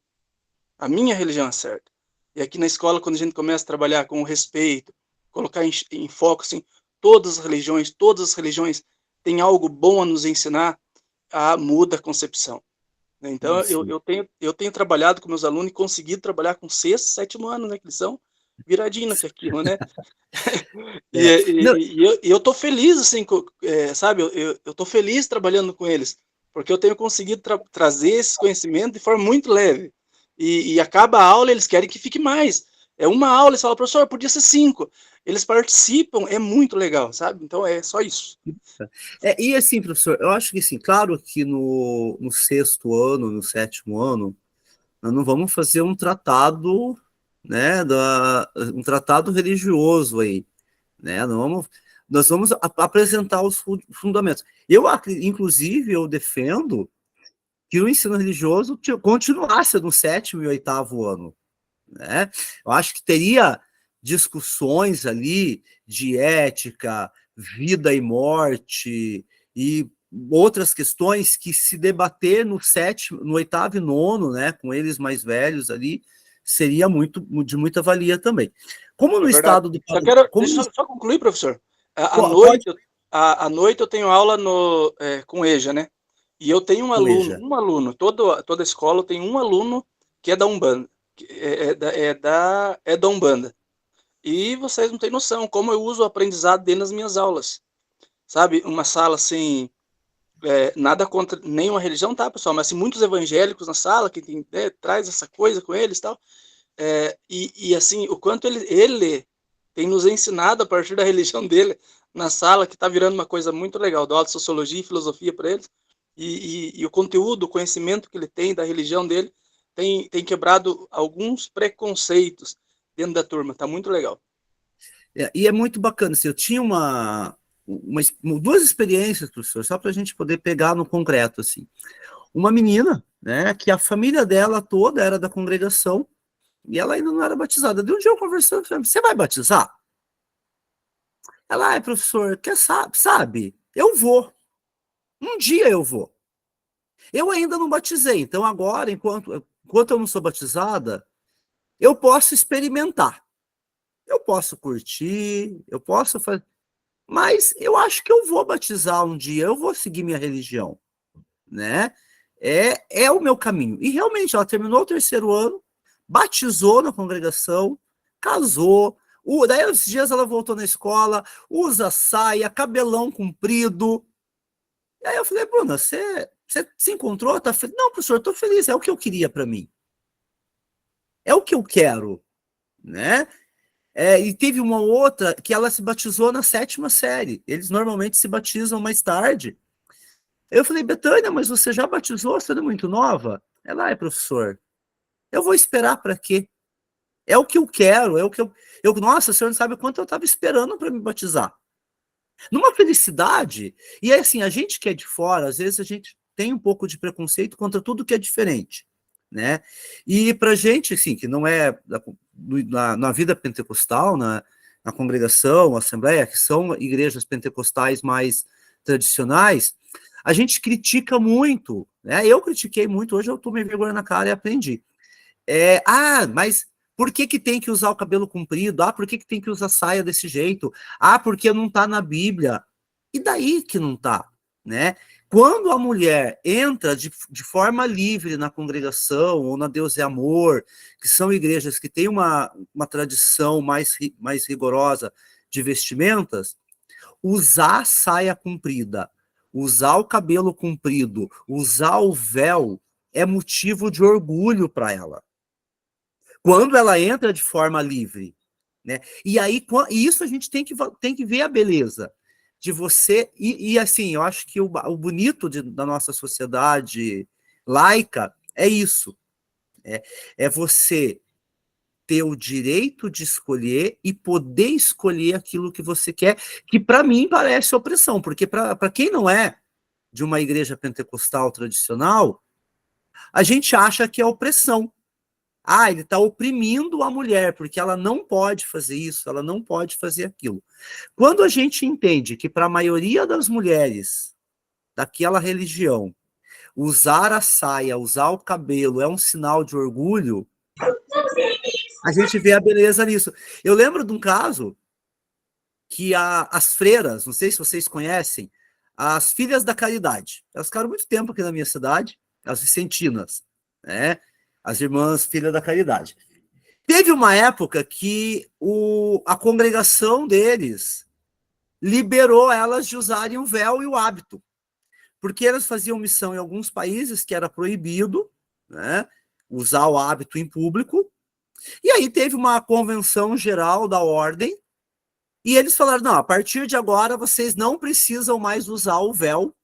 A minha religião é certa. E aqui na escola, quando a gente começa a trabalhar com o respeito, colocar em foco assim, todas as religiões têm algo bom a nos ensinar, muda a concepção. Então, eu tenho trabalhado com meus alunos e conseguido trabalhar com 6º, 7º ano, né, que eles são viradinhos aquilo, né? E eu tô feliz, assim, sabe? Eu tô feliz trabalhando com eles, porque eu tenho conseguido trazer esse conhecimento de forma muito leve. E acaba a aula, eles querem que fique mais. É uma aula, eles falam: professor, podia ser 5. Eles participam, é muito legal, sabe? Então, é só isso. E assim, professor, eu acho que, assim, claro que no 6º ano, no 7º ano, nós não vamos fazer um tratado, né, um tratado religioso aí, né? Nós vamos apresentar os fundamentos. Inclusive, eu defendo que o ensino religioso continuasse no 7º e 8º ano, né? Eu acho que teria discussões ali de ética, vida e morte e outras questões que, se debater no 7º, no 8º e 9º, né, com eles mais velhos ali, seria de muita valia também. Como no estado do Paraná... Deixa eu só concluir, professor. À noite eu tenho aula com EJA, né? E eu tenho um aluno, toda escola tem um aluno que é da Umbanda, é da Umbanda. E vocês não têm noção como eu uso o aprendizado dele nas minhas aulas. Sabe, uma sala assim, nada contra nenhuma religião, tá, pessoal? Mas assim, muitos evangélicos na sala, que traz essa coisa com eles e tal. E assim, o quanto ele tem nos ensinado a partir da religião dele na sala, que está virando uma coisa muito legal. Dou aula de sociologia e filosofia para eles. E o conteúdo, o conhecimento que ele tem da religião dele tem quebrado alguns preconceitos dentro da turma. Tá muito legal. E é muito bacana. Assim, eu tinha duas experiências, professor, só para a gente poder pegar no concreto. Assim. Uma menina né, que a família dela toda era da congregação e ela ainda não era batizada. De um dia eu conversando, falei, você vai batizar? Ela, professor, sabe? Eu vou. Um dia eu vou. Eu ainda não batizei, então agora, enquanto eu não sou batizada, eu posso experimentar. Eu posso curtir, eu posso fazer, mas eu acho que eu vou batizar um dia, eu vou seguir minha religião, né? É o meu caminho. E realmente, ela terminou o 3º ano, batizou na congregação, casou, daí uns dias ela voltou na escola, usa saia, cabelão comprido. E aí eu falei, Bruna, você se encontrou? Tá feliz? Não, professor, eu tô feliz, é o que eu queria para mim. É o que eu quero, né? E teve uma outra que ela se batizou na 7ª série. Eles normalmente se batizam mais tarde. Eu falei, Betânia, mas você já batizou? Você é muito nova? Ela, professor, eu vou esperar para quê? É o que eu quero, é o que eu nossa, o senhor não sabe o quanto eu estava esperando para me batizar. Numa felicidade, e assim, a gente que é de fora, às vezes a gente tem um pouco de preconceito contra tudo que é diferente, né? E pra gente, assim, que não é na vida pentecostal, na congregação, assembleia, que são igrejas pentecostais mais tradicionais, a gente critica muito, né? Eu critiquei muito, hoje eu tomei vergonha na cara e aprendi. Mas por que tem que usar o cabelo comprido? Por que tem que usar saia desse jeito? Porque não está na Bíblia. E daí que não está, né? Quando a mulher entra de forma livre na congregação ou na Deus é Amor, que são igrejas que têm uma tradição mais rigorosa de vestimentas, usar saia comprida, usar o cabelo comprido, usar o véu é motivo de orgulho para ela. Quando ela entra de forma livre, né? E aí, isso a gente tem que ver a beleza de você. E assim, eu acho que o bonito da nossa sociedade laica é isso. É você ter o direito de escolher e poder escolher aquilo que você quer, que para mim parece opressão, porque para quem não é de uma igreja pentecostal tradicional, a gente acha que é opressão. Ele está oprimindo a mulher, porque ela não pode fazer isso, ela não pode fazer aquilo. Quando a gente entende que para a maioria das mulheres daquela religião, usar a saia, usar o cabelo é um sinal de orgulho, a gente vê a beleza nisso. Eu lembro de um caso que as freiras, não sei se vocês conhecem, as Filhas da Caridade, elas ficaram muito tempo aqui na minha cidade, as vicentinas, né? As irmãs Filhas da Caridade. Teve uma época que a congregação deles liberou elas de usarem o véu e o hábito, porque elas faziam missão em alguns países que era proibido, né, usar o hábito em público, e aí teve uma convenção geral da ordem, e eles falaram, não, a partir de agora vocês não precisam mais usar o véu,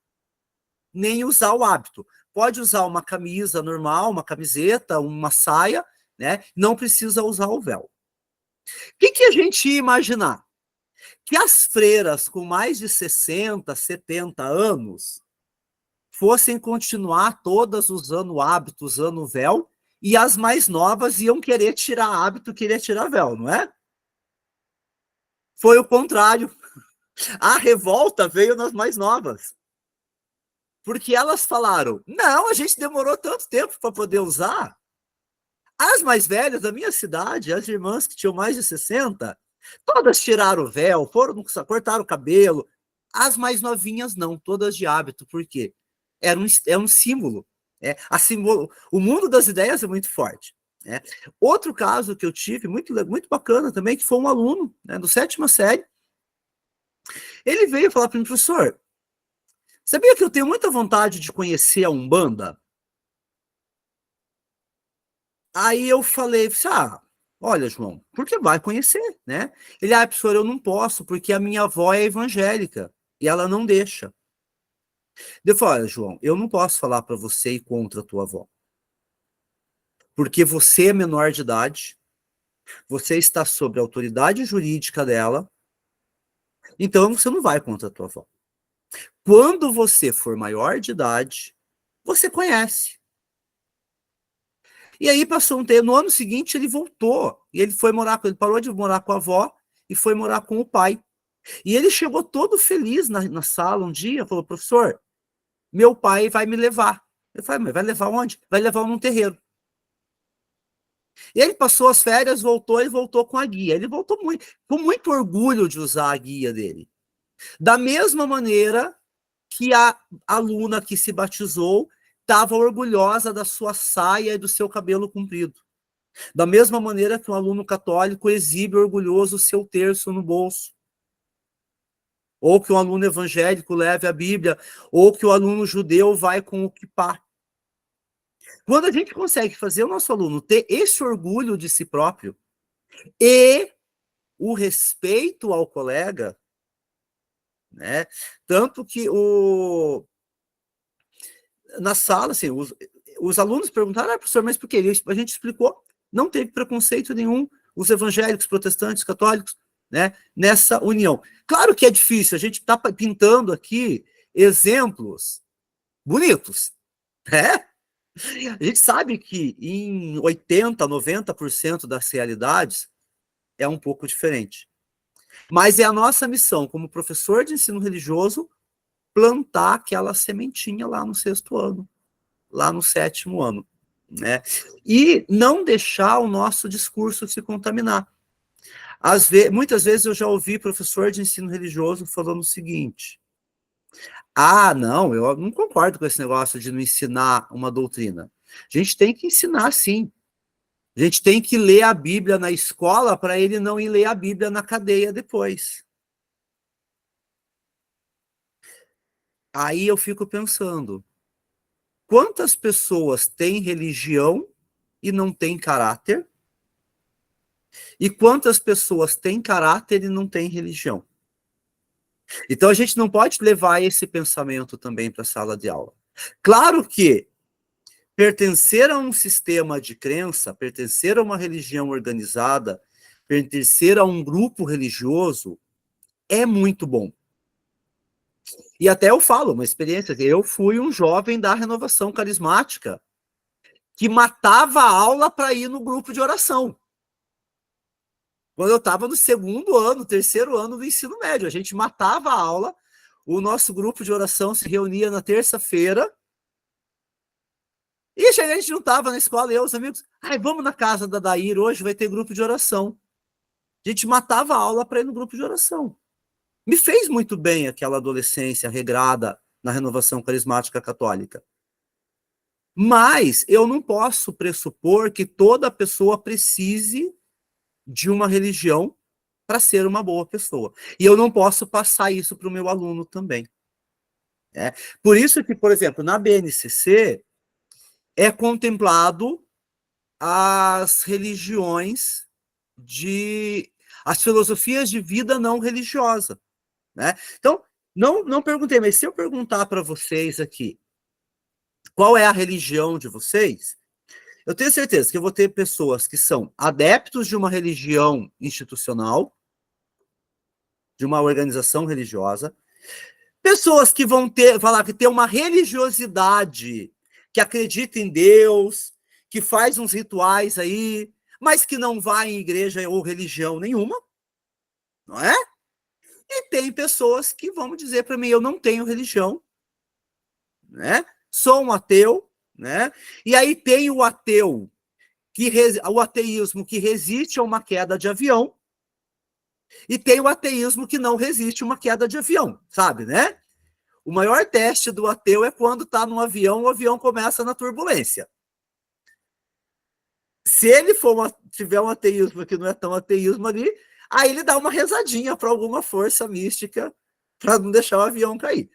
nem usar o hábito. Pode usar uma camisa normal, uma camiseta, uma saia, né? Não precisa usar o véu. O que a gente ia imaginar? Que as freiras com mais de 60, 70 anos fossem continuar todas usando o hábito, usando o véu, e as mais novas iam querer tirar hábito, querer tirar véu, não é? Foi o contrário. A revolta veio nas mais novas. Porque elas falaram, não, a gente demorou tanto tempo para poder usar. As mais velhas da minha cidade, as irmãs que tinham mais de 60, todas tiraram o véu, cortaram o cabelo. As mais novinhas não, todas de hábito. Por quê? É um símbolo. O mundo das ideias é muito forte. Né? Outro caso que eu tive, muito bacana também, que foi um aluno, né, do 7ª série. Ele veio falar para mim, professor, sabia que eu tenho muita vontade de conhecer a Umbanda? Aí eu falei, olha, João, por que vai conhecer, né? Ele, professor, eu não posso, porque a minha avó é evangélica e ela não deixa. Eu falei, olha, João, eu não posso falar para você ir contra a tua avó. Porque você é menor de idade, você está sob a autoridade jurídica dela, então você não vai contra a tua avó. Quando você for maior de idade, você conhece. E aí passou um tempo, no ano seguinte ele voltou, e ele parou de morar com a avó e foi morar com o pai. E ele chegou todo feliz na sala um dia, falou, professor, meu pai vai me levar. Eu falei, mas vai levar onde? Vai levar num terreiro. E ele passou as férias, e voltou com a guia. Ele voltou com muito orgulho de usar a guia dele. Da mesma maneira que a aluna que se batizou estava orgulhosa da sua saia e do seu cabelo comprido. Da mesma maneira que um aluno católico exibe orgulhoso o seu terço no bolso. Ou que um aluno evangélico leve a Bíblia, ou que o aluno judeu vai com o quipá. Quando a gente consegue fazer o nosso aluno ter esse orgulho de si próprio e o respeito ao colega, né? Tanto que na sala, assim, os alunos perguntaram, professor, mas por quê? A gente explicou, não teve preconceito nenhum, os evangélicos, protestantes, católicos, né, nessa união. Claro que é difícil, a gente está pintando aqui exemplos bonitos, né? A gente sabe que em 80%, 90% das realidades é um pouco diferente. Mas é a nossa missão, como professor de ensino religioso, plantar aquela sementinha lá no 6º ano, lá no 7º ano, né? E não deixar o nosso discurso se contaminar. Muitas vezes eu já ouvi professor de ensino religioso falando o seguinte, não, eu não concordo com esse negócio de não ensinar uma doutrina. A gente tem que ensinar, sim. A gente tem que ler a Bíblia na escola para ele não ir ler a Bíblia na cadeia depois. Aí eu fico pensando, quantas pessoas têm religião e não têm caráter? E quantas pessoas têm caráter e não têm religião? Então a gente não pode levar esse pensamento também para a sala de aula. Claro que pertencer a um sistema de crença, pertencer a uma religião organizada, pertencer a um grupo religioso é muito bom. E até eu falo, uma experiência, eu fui um jovem da renovação carismática que matava a aula para ir no grupo de oração. Quando eu estava no 2º ano, 3º ano do ensino médio, a gente matava a aula, o nosso grupo de oração se reunia na terça-feira, e a gente não estava na escola, eu e os amigos, vamos na casa da Daíra, hoje vai ter grupo de oração. A gente matava a aula para ir no grupo de oração. Me fez muito bem aquela adolescência regrada na renovação carismática católica. Mas eu não posso pressupor que toda pessoa precise de uma religião para ser uma boa pessoa. E eu não posso passar isso para o meu aluno também. Por isso que, por exemplo, na BNCC é contemplado as religiões as filosofias de vida não religiosa, né? Então, não perguntei, mas se eu perguntar para vocês aqui, qual é a religião de vocês? Eu tenho certeza que eu vou ter pessoas que são adeptos de uma religião institucional, de uma organização religiosa, pessoas que vão falar que tem uma religiosidade, que acredita em Deus, que faz uns rituais aí, mas que não vai em igreja ou religião nenhuma, não é? E tem pessoas que vão dizer para mim, eu não tenho religião, né? Sou um ateu, né? E aí tem o ateu, o ateísmo que resiste a uma queda de avião, e tem o ateísmo que não resiste a uma queda de avião, sabe, né? O maior teste do ateu é quando está num avião, o avião começa na turbulência. Se ele tiver um ateísmo que não é tão ateísmo ali, aí ele dá uma rezadinha para alguma força mística para não deixar o avião cair.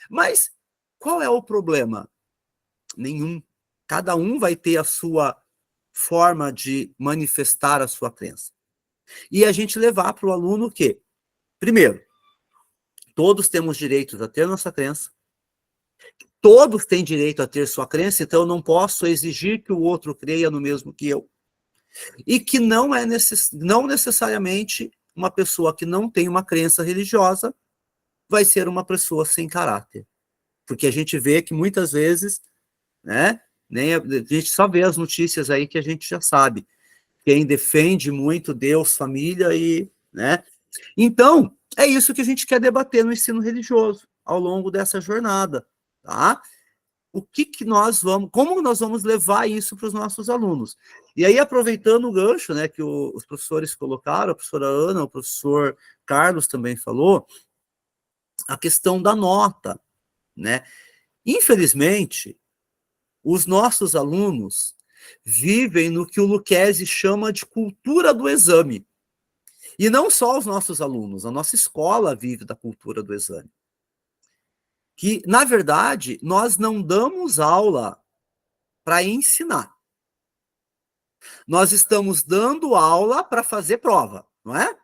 Mas qual é o problema? Nenhum. Cada um vai ter a sua forma de manifestar a sua crença. E a gente levar para o aluno o quê? Primeiro, todos temos direito a ter nossa crença. Todos têm direito a ter sua crença, então eu não posso exigir que o outro creia no mesmo que eu. E que não necessariamente uma pessoa que não tem uma crença religiosa vai ser uma pessoa sem caráter. Porque a gente vê que muitas vezes, né, nem a gente só vê as notícias aí que a gente já sabe. Quem defende muito Deus, família e, né? Então, é isso que a gente quer debater no ensino religioso ao longo dessa jornada, tá? O que nós vamos, como nós vamos levar isso para os nossos alunos? E aí, aproveitando o gancho, né, que os professores colocaram, a professora Ana, o professor Carlos também falou, a questão da nota, né? Infelizmente, os nossos alunos vivem no que o Lucchesi chama de cultura do exame. E não só os nossos alunos, a nossa escola vive da cultura do exame. Que, na verdade, nós não damos aula para ensinar. Nós estamos dando aula para fazer prova, não é?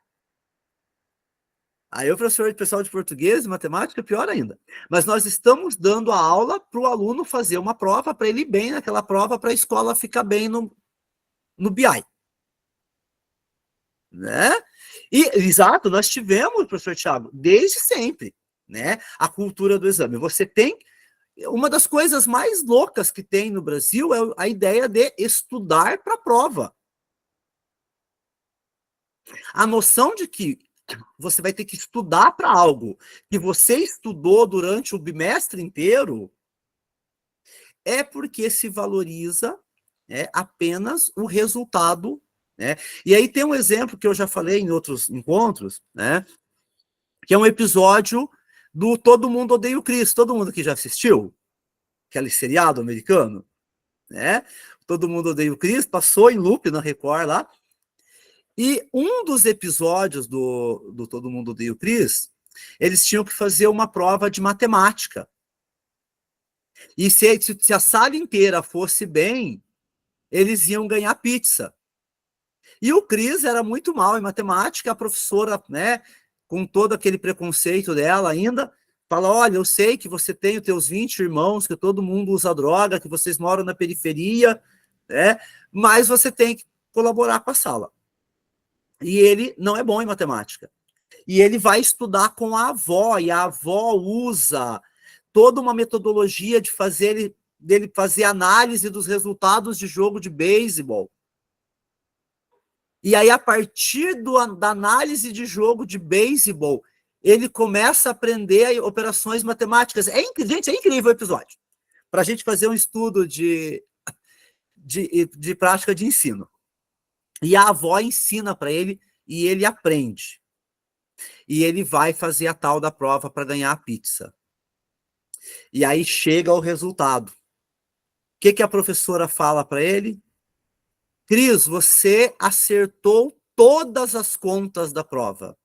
Aí o pessoal de português e matemática, pior ainda. Mas nós estamos dando a aula para o aluno fazer uma prova, para ele ir bem naquela prova, para a escola ficar bem no BI. Né? E, exato, nós tivemos, professor Thiago, desde sempre, né, a cultura do exame. Você tem... Uma das coisas mais loucas que tem no Brasil é a ideia de estudar para a prova. A noção de que você vai ter que estudar para algo que você estudou durante o bimestre inteiro é porque se valoriza apenas o resultado, né? E aí tem um exemplo que eu já falei em outros encontros, né? Que é um episódio do Todo Mundo Odeia o Chris. Todo mundo aqui já assistiu? Aquele seriado americano, né? Todo Mundo Odeia o Chris, passou em loop na Record lá. E um dos episódios do Todo Mundo Odeia o Chris, eles tinham que fazer uma prova de matemática. E se a sala inteira fosse bem, eles iam ganhar pizza. E o Chris era muito mal em matemática, a professora, né, com todo aquele preconceito dela ainda, fala, olha, eu sei que você tem os teus 20 irmãos, que todo mundo usa droga, que vocês moram na periferia, né, mas você tem que colaborar com a sala. E ele não é bom em matemática. E ele vai estudar com a avó, e a avó usa toda uma metodologia dele fazer análise dos resultados de jogo de beisebol. E aí, a partir da análise de jogo de beisebol, ele começa a aprender operações matemáticas. Gente, é incrível o episódio. Para a gente fazer um estudo de prática de ensino. E a avó ensina para ele e ele aprende. E ele vai fazer a tal da prova para ganhar a pizza. E aí chega o resultado. O que a professora fala para ele? Cris, você acertou todas as contas da prova.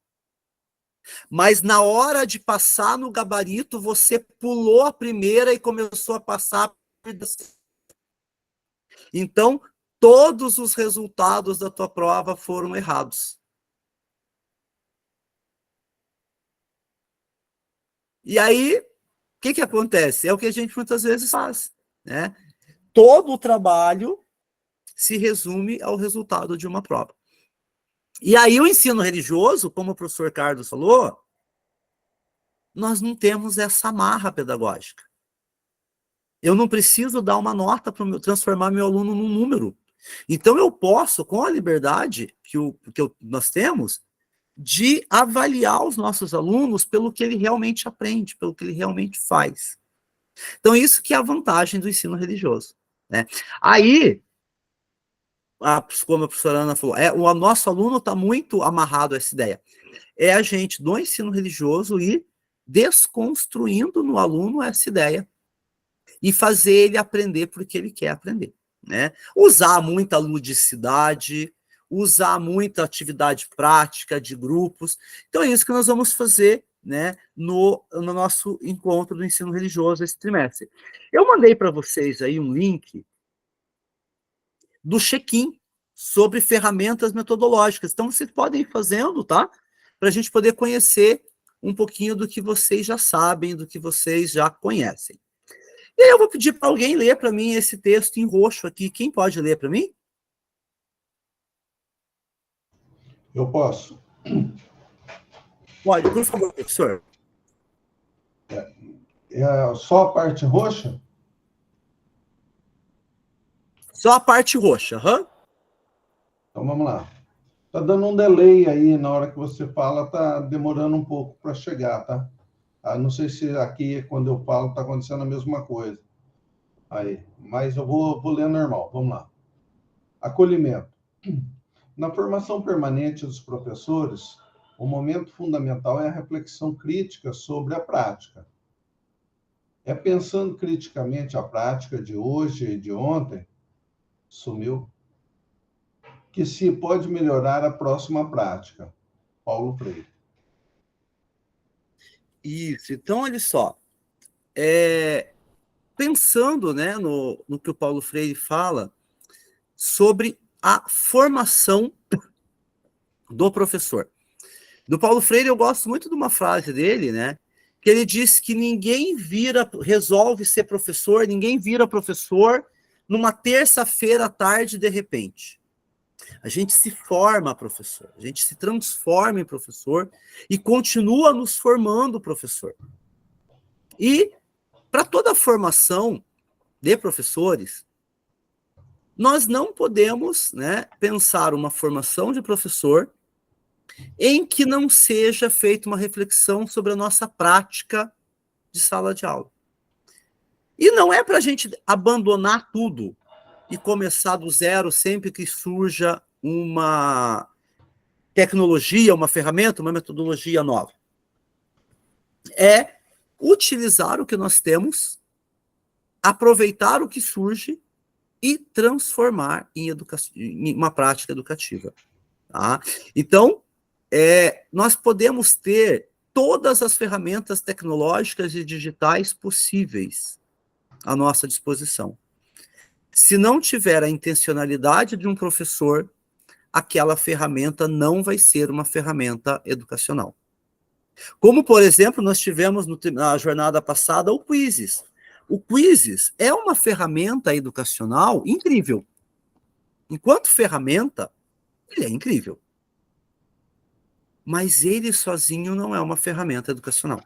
Mas na hora de passar no gabarito, você pulou a primeira e começou a passar. Então, todos os resultados da tua prova foram errados. E aí, o que acontece? É o que a gente muitas vezes faz, né? Todo o trabalho se resume ao resultado de uma prova. E aí o ensino religioso, como o professor Carlos falou, nós não temos essa amarra pedagógica. Eu não preciso dar uma nota para transformar meu aluno num número. Então eu posso, com a liberdade nós temos, de avaliar os nossos alunos pelo que ele realmente aprende, pelo que ele realmente faz. Então isso que é a vantagem do ensino religioso, né? Aí, como a professora Ana falou, o nosso aluno está muito amarrado a essa ideia. É a gente, do ensino religioso, ir desconstruindo no aluno essa ideia e fazer ele aprender porque ele quer aprender, né? Usar muita ludicidade, usar muita atividade prática de grupos. Então é isso que nós vamos fazer, né, no nosso encontro do ensino religioso esse trimestre. Eu mandei para vocês aí um link do check-in sobre ferramentas metodológicas. Então, vocês podem ir fazendo, tá? Para a gente poder conhecer um pouquinho do que vocês já sabem, do que vocês já conhecem. E aí eu vou pedir para alguém ler para mim esse texto em roxo aqui. Quem pode ler para mim? Eu posso. Pode, por favor, professor. Só a parte roxa? Só a parte roxa. Uhum. Então vamos lá. Tá dando um delay aí na hora que você fala, tá demorando um pouco para chegar, tá? Não sei se aqui, quando eu falo, está acontecendo a mesma coisa. Aí, mas eu vou ler normal. Vamos lá. Acolhimento. Na formação permanente dos professores, o momento fundamental é a reflexão crítica sobre a prática. É pensando criticamente a prática de hoje e de ontem, sumiu, que se pode melhorar a próxima prática. Paulo Freire. Isso. Então, olha só. Pensando, né, no que o Paulo Freire fala sobre a formação do professor. Do Paulo Freire, eu gosto muito de uma frase dele, né? Que ele diz que ninguém resolve ser professor, ninguém vira professor numa terça-feira à tarde, de repente. A gente se forma professor, a gente se transforma em professor e continua nos formando professor. E, para toda a formação de professores, nós não podemos, né, pensar uma formação de professor em que não seja feita uma reflexão sobre a nossa prática de sala de aula. E não é para a gente abandonar tudo e começar do zero sempre que surja uma tecnologia, uma ferramenta, uma metodologia nova. É utilizar o que nós temos, aproveitar o que surge e transformar em uma prática educativa. Tá? Então, nós podemos ter todas as ferramentas tecnológicas e digitais possíveis à nossa disposição. Se não tiver a intencionalidade de um professor, aquela ferramenta não vai ser uma ferramenta educacional. Como, por exemplo, nós tivemos na jornada passada o Quizzes. O Quizzes é uma ferramenta educacional incrível. Enquanto ferramenta, ele é incrível. Mas ele sozinho não é uma ferramenta educacional.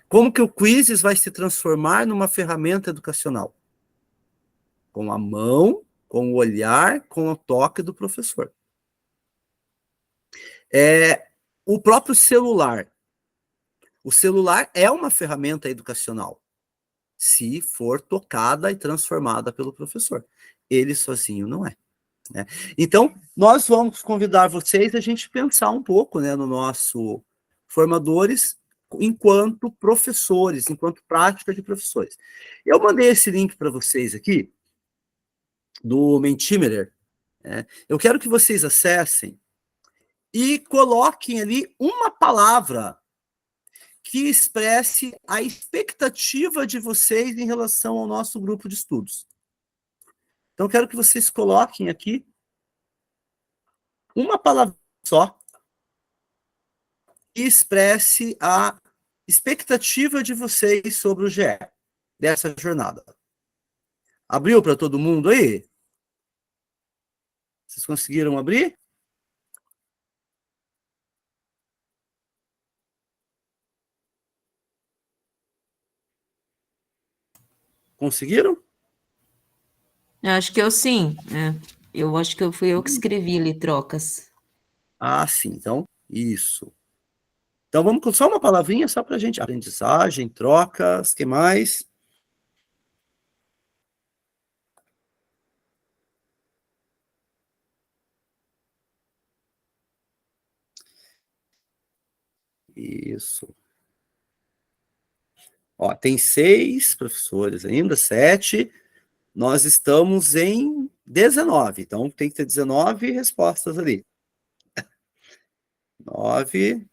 Como que o Quizzes vai se transformar numa ferramenta educacional? Com a mão, com o olhar, com o toque do professor. O próprio celular. O celular é uma ferramenta educacional, se for tocada e transformada pelo professor. Ele sozinho não é. Né? Então, nós vamos convidar vocês a gente pensar um pouco, né, no nosso formadores enquanto professores, enquanto prática de professores. Eu mandei esse link para vocês aqui, do Mentimeter. Né? Eu quero que vocês acessem e coloquem ali uma palavra que expresse a expectativa de vocês em relação ao nosso grupo de estudos. Então, quero que vocês coloquem aqui uma palavra só que expresse a expectativa de vocês sobre o GE, dessa jornada. Abriu para todo mundo aí? Vocês conseguiram abrir? Conseguiram? Eu acho que eu sim. Eu acho que fui eu que escrevi ali trocas. Ah, sim. Então, isso. Então, vamos com só uma palavrinha só para a gente. Aprendizagem, trocas, o que mais? Isso. Ó, tem 6 professores ainda, 7. Nós estamos em 19. Então, tem que ter 19 respostas ali. 9.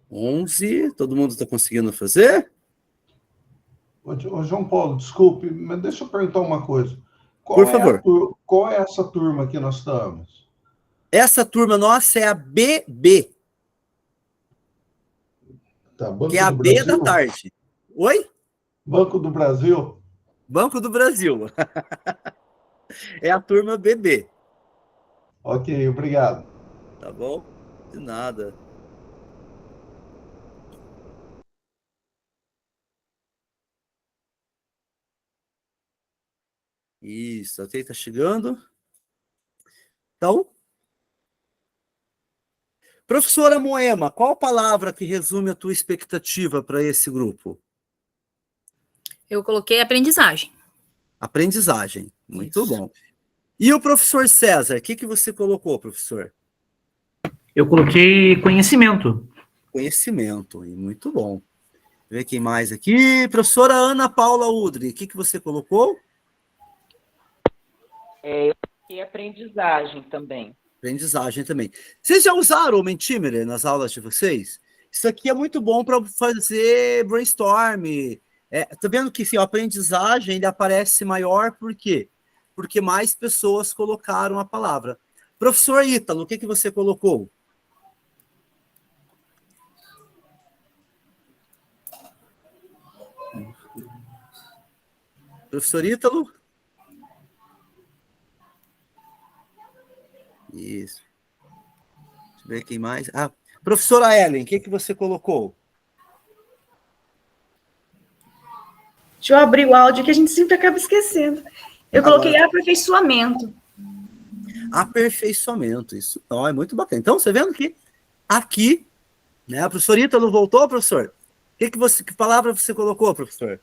11. Todo mundo está conseguindo fazer? Ô, João Paulo, desculpe, mas deixa eu perguntar uma coisa. Por favor. Qual é essa turma que nós estamos? Essa turma nossa é a BB. Tá, Banco que é a do B Brasil? da tarde. Oi? Banco do Brasil? Banco do Brasil. É a turma BB. Ok, obrigado. Tá bom? De nada. Isso, até está chegando. Então, professora Moema, qual palavra que resume a tua expectativa para esse grupo? Eu coloquei aprendizagem. Aprendizagem, muito bom. E o professor César, o que você colocou, professor? Eu coloquei conhecimento. Conhecimento, e muito bom. Deixa eu ver quem mais aqui. Professora Ana Paula Udri, o que você colocou? Eu coloquei aprendizagem também. Aprendizagem também. Vocês já usaram o Mentimeter nas aulas de vocês? Isso aqui é muito bom para fazer brainstorm. Tá vendo que sim, a aprendizagem ele aparece maior, por quê? Porque mais pessoas colocaram a palavra. Professor Ítalo, o que você colocou? Professor Ítalo? Isso. Deixa eu ver quem mais. Professora Ellen, o que você colocou? Deixa eu abrir o áudio que a gente sempre acaba esquecendo. Eu coloquei aperfeiçoamento. Aperfeiçoamento, isso é muito bacana. Então, você vendo que aqui, né, a professora Ítalo voltou, professor? Que palavra você colocou, professor?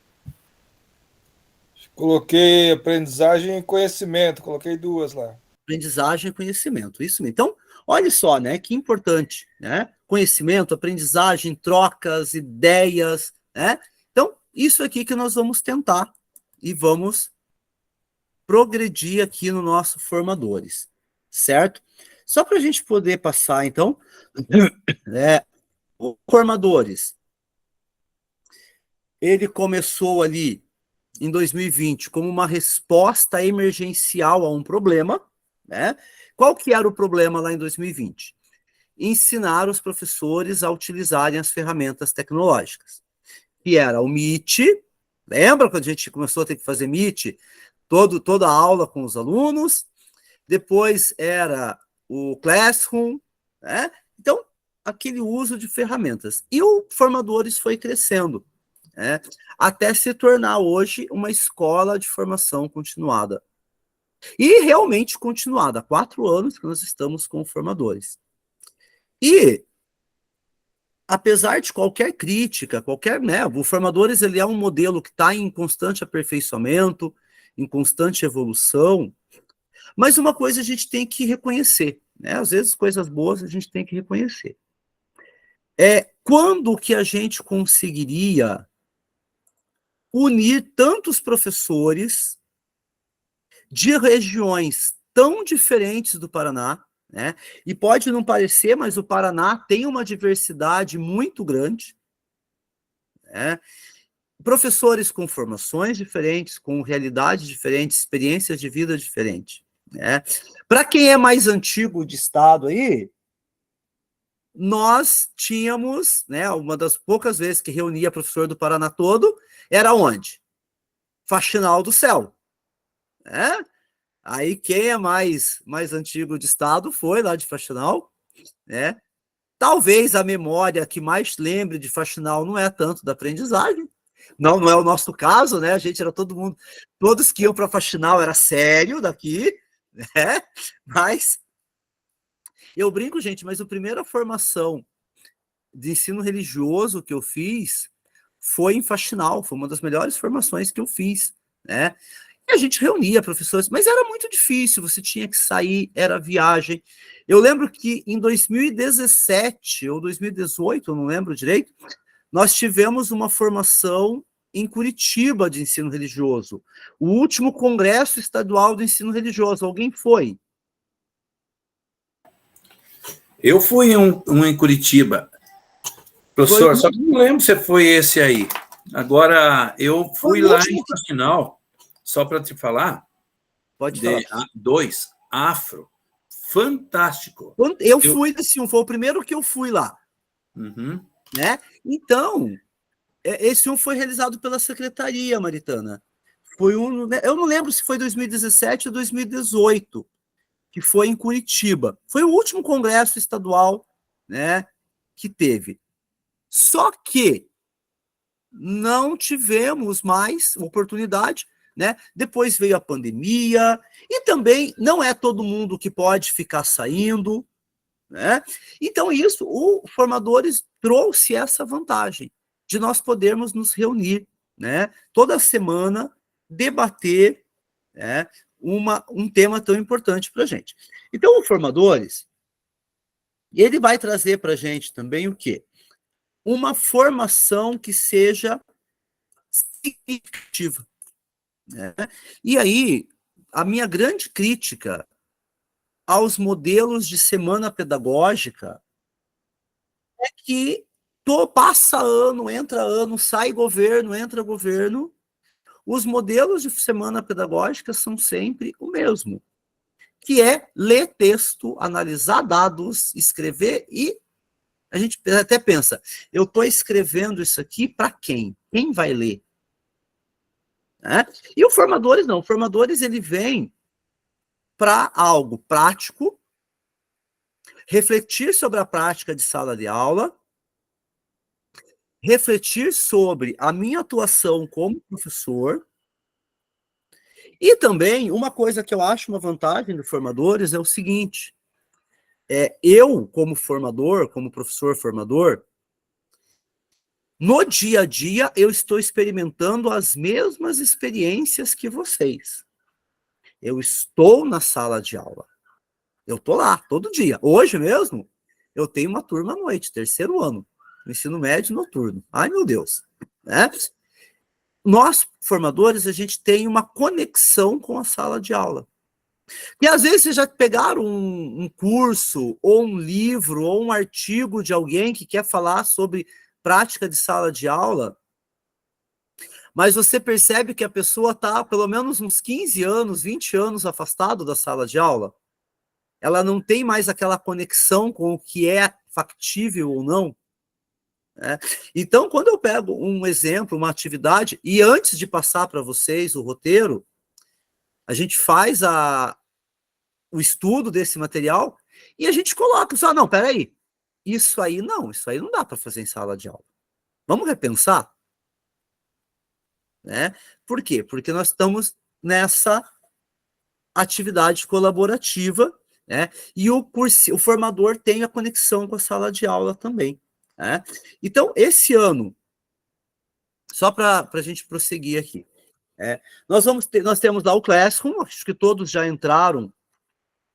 Coloquei aprendizagem e conhecimento, coloquei 2 lá. Aprendizagem e conhecimento, isso mesmo. Então, olha só, né, que importante, né? Conhecimento, aprendizagem, trocas, ideias, né? Então, isso aqui que nós vamos tentar e vamos progredir aqui no nosso Formadores, certo? Só para a gente poder passar, então, o Formadores, ele começou ali em 2020 como uma resposta emergencial a um problema, né? Qual que era o problema lá em 2020? Ensinar os professores a utilizarem as ferramentas tecnológicas, que era o Meet. Lembra quando a gente começou a ter que fazer Meet? Toda a aula com os alunos. Depois era o Classroom, né? Então, aquele uso de ferramentas. E o Formadores foi crescendo, né? Até se tornar hoje uma escola de formação continuada. E realmente continuada. Há 4 anos que nós estamos com Formadores. E, apesar de qualquer crítica, né, o Formadores ele é um modelo que está em constante aperfeiçoamento, em constante evolução, mas uma coisa a gente tem que reconhecer, né? Às vezes coisas boas a gente tem que reconhecer. Quando que a gente conseguiria unir tantos professores de regiões tão diferentes do Paraná, né? E pode não parecer, mas o Paraná tem uma diversidade muito grande, né? Professores com formações diferentes, com realidades diferentes, experiências de vida diferentes, né? Para quem é mais antigo de estado aí, nós tínhamos, né, uma das poucas vezes que reunia professor do Paraná todo, era onde? Faxinal do Céu, né? Aí quem é mais antigo de estado foi lá de Faxinal, né? Talvez a memória que mais lembre de Faxinal não é tanto da aprendizagem, não é o nosso caso, né? A gente era todo mundo, todos que iam para Faxinal era sério daqui, né? Mas eu brinco, gente, mas a primeira formação de ensino religioso que eu fiz foi em Faxinal, foi uma das melhores formações que eu fiz, né? E a gente reunia professores, mas era muito difícil, você tinha que sair, era viagem. Eu lembro que em 2017 ou 2018, eu não lembro direito, nós tivemos uma formação em Curitiba de ensino religioso, o último congresso estadual do ensino religioso. Alguém foi? Eu fui um em Curitiba. Professor, só que não lembro se foi esse aí. Agora, eu fui lá em Faxinal, só para te falar, pode falar. 2, Afro, fantástico. Eu fui desse um, foi o primeiro que eu fui lá. Uhum. Né? Então, esse um foi realizado pela Secretaria Maritana. Foi eu não lembro se foi 2017 ou 2018, que foi em Curitiba. Foi o último congresso estadual, né, que teve. Só que não tivemos mais oportunidade, né? Depois veio a pandemia, e também não é todo mundo que pode ficar saindo, né? Então, isso, o Formadores trouxe essa vantagem de nós podermos nos reunir, né? Toda semana, debater, né, um tema tão importante para a gente. Então, o Formadores, ele vai trazer para a gente também o quê? Uma formação que seja significativa, né? E aí, a minha grande crítica aos modelos de semana pedagógica é que passa ano, entra ano, sai governo, entra governo, os modelos de semana pedagógica são sempre o mesmo, que é ler texto, analisar dados, escrever, e a gente até pensa, eu estou escrevendo isso aqui para quem? Quem vai ler? Né? E o Formadores não, o Formadores ele vem para algo prático, refletir sobre a prática de sala de aula, refletir sobre a minha atuação como professor, e também uma coisa que eu acho uma vantagem do Formadores é o seguinte, eu como formador, como professor formador, no dia a dia eu estou experimentando as mesmas experiências que vocês. Eu estou na sala de aula. Eu estou lá, todo dia. Hoje mesmo, eu tenho uma turma à noite, 3º ano, no ensino médio noturno. Ai, meu Deus. Né? Nós, formadores, a gente tem uma conexão com a sala de aula. E às vezes vocês já pegaram um curso, ou um livro, ou um artigo de alguém que quer falar sobre prática de sala de aula, mas você percebe que a pessoa está pelo menos uns 15 anos, 20 anos afastado da sala de aula. Ela não tem mais aquela conexão com o que é factível ou não. Né? Então, quando eu pego um exemplo, uma atividade, e antes de passar para vocês o roteiro, a gente faz o estudo desse material e a gente coloca, só, não, peraí, isso aí não dá para fazer em sala de aula. Vamos repensar? Né? Por quê? Porque nós estamos nessa atividade colaborativa, né? E o formador tem a conexão com a sala de aula também. Né? Então, esse ano, só para a gente prosseguir aqui, nós temos lá o Classroom, acho que todos já entraram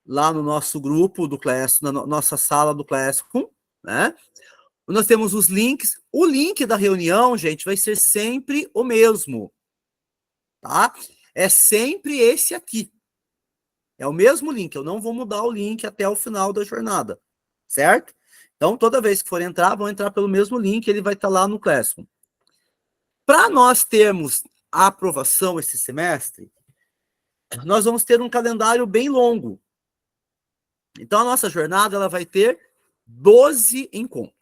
lá no nosso grupo do Classroom, na nossa sala do Classroom, né? Nós temos os links. O link da reunião, gente, vai ser sempre o mesmo, tá? É sempre esse aqui. É o mesmo link, eu não vou mudar o link até o final da jornada, certo? Então, toda vez que for entrar, vão entrar pelo mesmo link, ele vai estar lá no Classroom. Para nós termos a aprovação esse semestre, nós vamos ter um calendário bem longo. Então, a nossa jornada ela vai ter 12 encontros.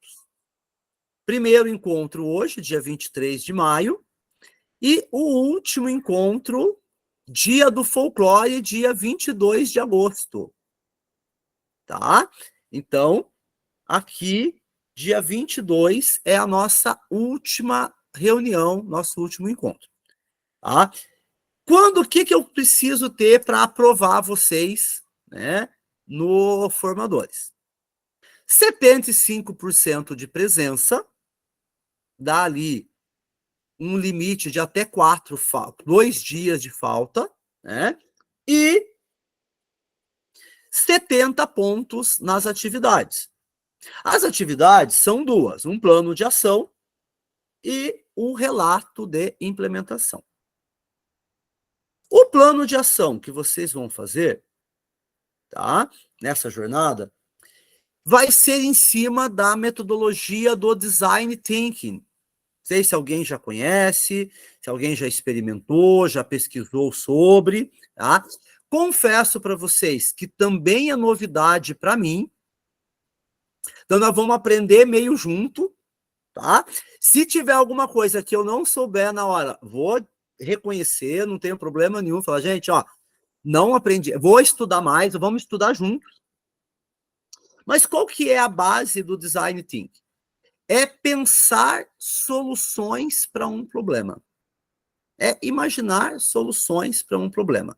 Primeiro encontro hoje, dia 23 de maio, e o último encontro, dia do folclore, dia 22 de agosto. Tá? Então, aqui, dia 22 é a nossa última reunião, nosso último encontro. Tá? O que eu preciso ter para aprovar vocês, né, no Formadores? 75% de presença, dá ali um limite de até 2 dias de falta, né? E 70 pontos nas atividades. As atividades são 2, um plano de ação e um relato de implementação. O plano de ação que vocês vão fazer, tá? Nessa jornada, vai ser em cima da metodologia do Design Thinking. Não sei se alguém já conhece, se alguém já experimentou, já pesquisou sobre, tá? Confesso para vocês que também é novidade para mim. Então, nós vamos aprender meio junto, tá? Se tiver alguma coisa que eu não souber na hora, vou reconhecer, não tenho problema nenhum. Falar, gente, ó, não aprendi, vou estudar mais, vamos estudar juntos. Mas qual que é a base do Design Thinking? É pensar soluções para um problema. é imaginar soluções para um problema.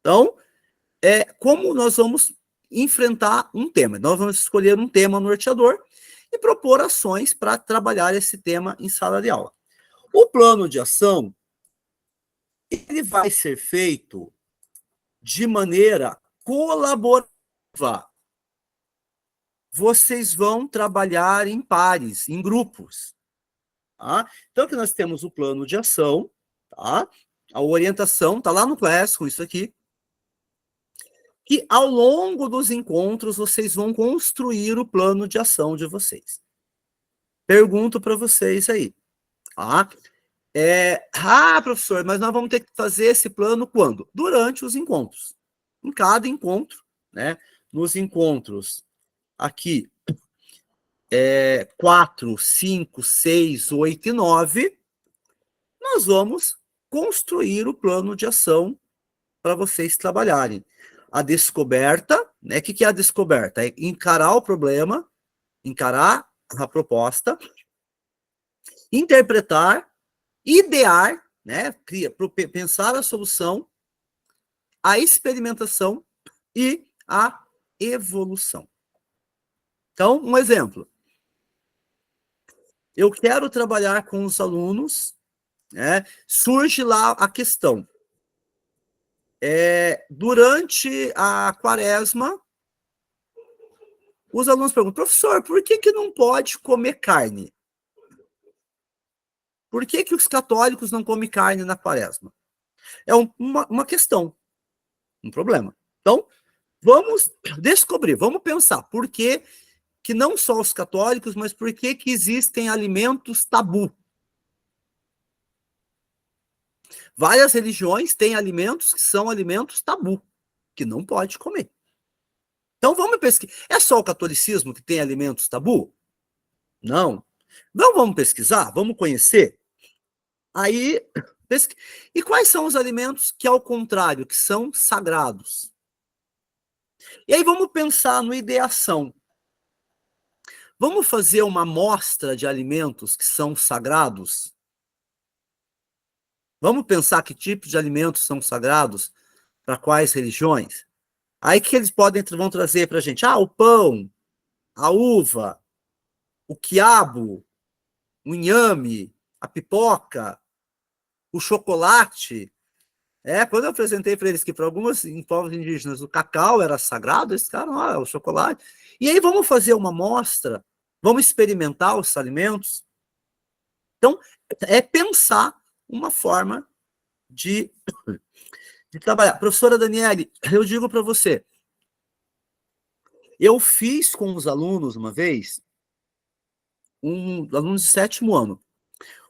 Então, como nós vamos enfrentar um tema? Nós vamos escolher um tema norteador e propor ações para trabalhar esse tema em sala de aula. O plano de ação, ele vai ser feito de maneira colaborativa. Vocês vão trabalhar em pares, em grupos. Tá? Então, aqui nós temos o plano de ação, tá? A orientação está lá no Classroom, isso aqui. Que ao longo dos encontros, vocês vão construir o plano de ação de vocês. Pergunto para vocês aí. Tá? Professor, mas nós vamos ter que fazer esse plano quando? Durante os encontros. Em cada encontro, né? Nos encontros aqui, 4, 5, 6, 8 e 9, nós vamos construir o plano de ação para vocês trabalharem. A descoberta, né? O que é a descoberta? É encarar o problema, encarar a proposta, interpretar, idear, né? Pensar a solução, a experimentação e a evolução. Então, um exemplo. Eu quero trabalhar com os alunos, né? Surge lá a questão. Durante a quaresma, os alunos perguntam, professor, por que não pode comer carne? Por que os católicos não comem carne na quaresma? É uma questão, um problema. Então, vamos descobrir, vamos pensar por que não só os católicos, mas por que existem alimentos tabu. Várias religiões têm alimentos que são alimentos tabu, que não pode comer. Então vamos pesquisar. É só o catolicismo que tem alimentos tabu? Não. Não vamos pesquisar? Vamos conhecer? Aí, e quais são os alimentos que, ao contrário, que são sagrados? E aí vamos pensar no ideação. Vamos fazer uma amostra de alimentos que são sagrados? Vamos pensar que tipos de alimentos são sagrados para quais religiões? Aí que eles vão trazer para a gente? O pão, a uva, o quiabo, o inhame, a pipoca, o chocolate. Quando eu apresentei para eles que para alguns povos indígenas o cacau era sagrado, eles ficaram, o chocolate. E aí vamos fazer uma amostra, vamos experimentar os alimentos. Então, é pensar uma forma de trabalhar. Professora Daniele, eu digo para você, eu fiz com os alunos uma vez, alunos de 7º ano,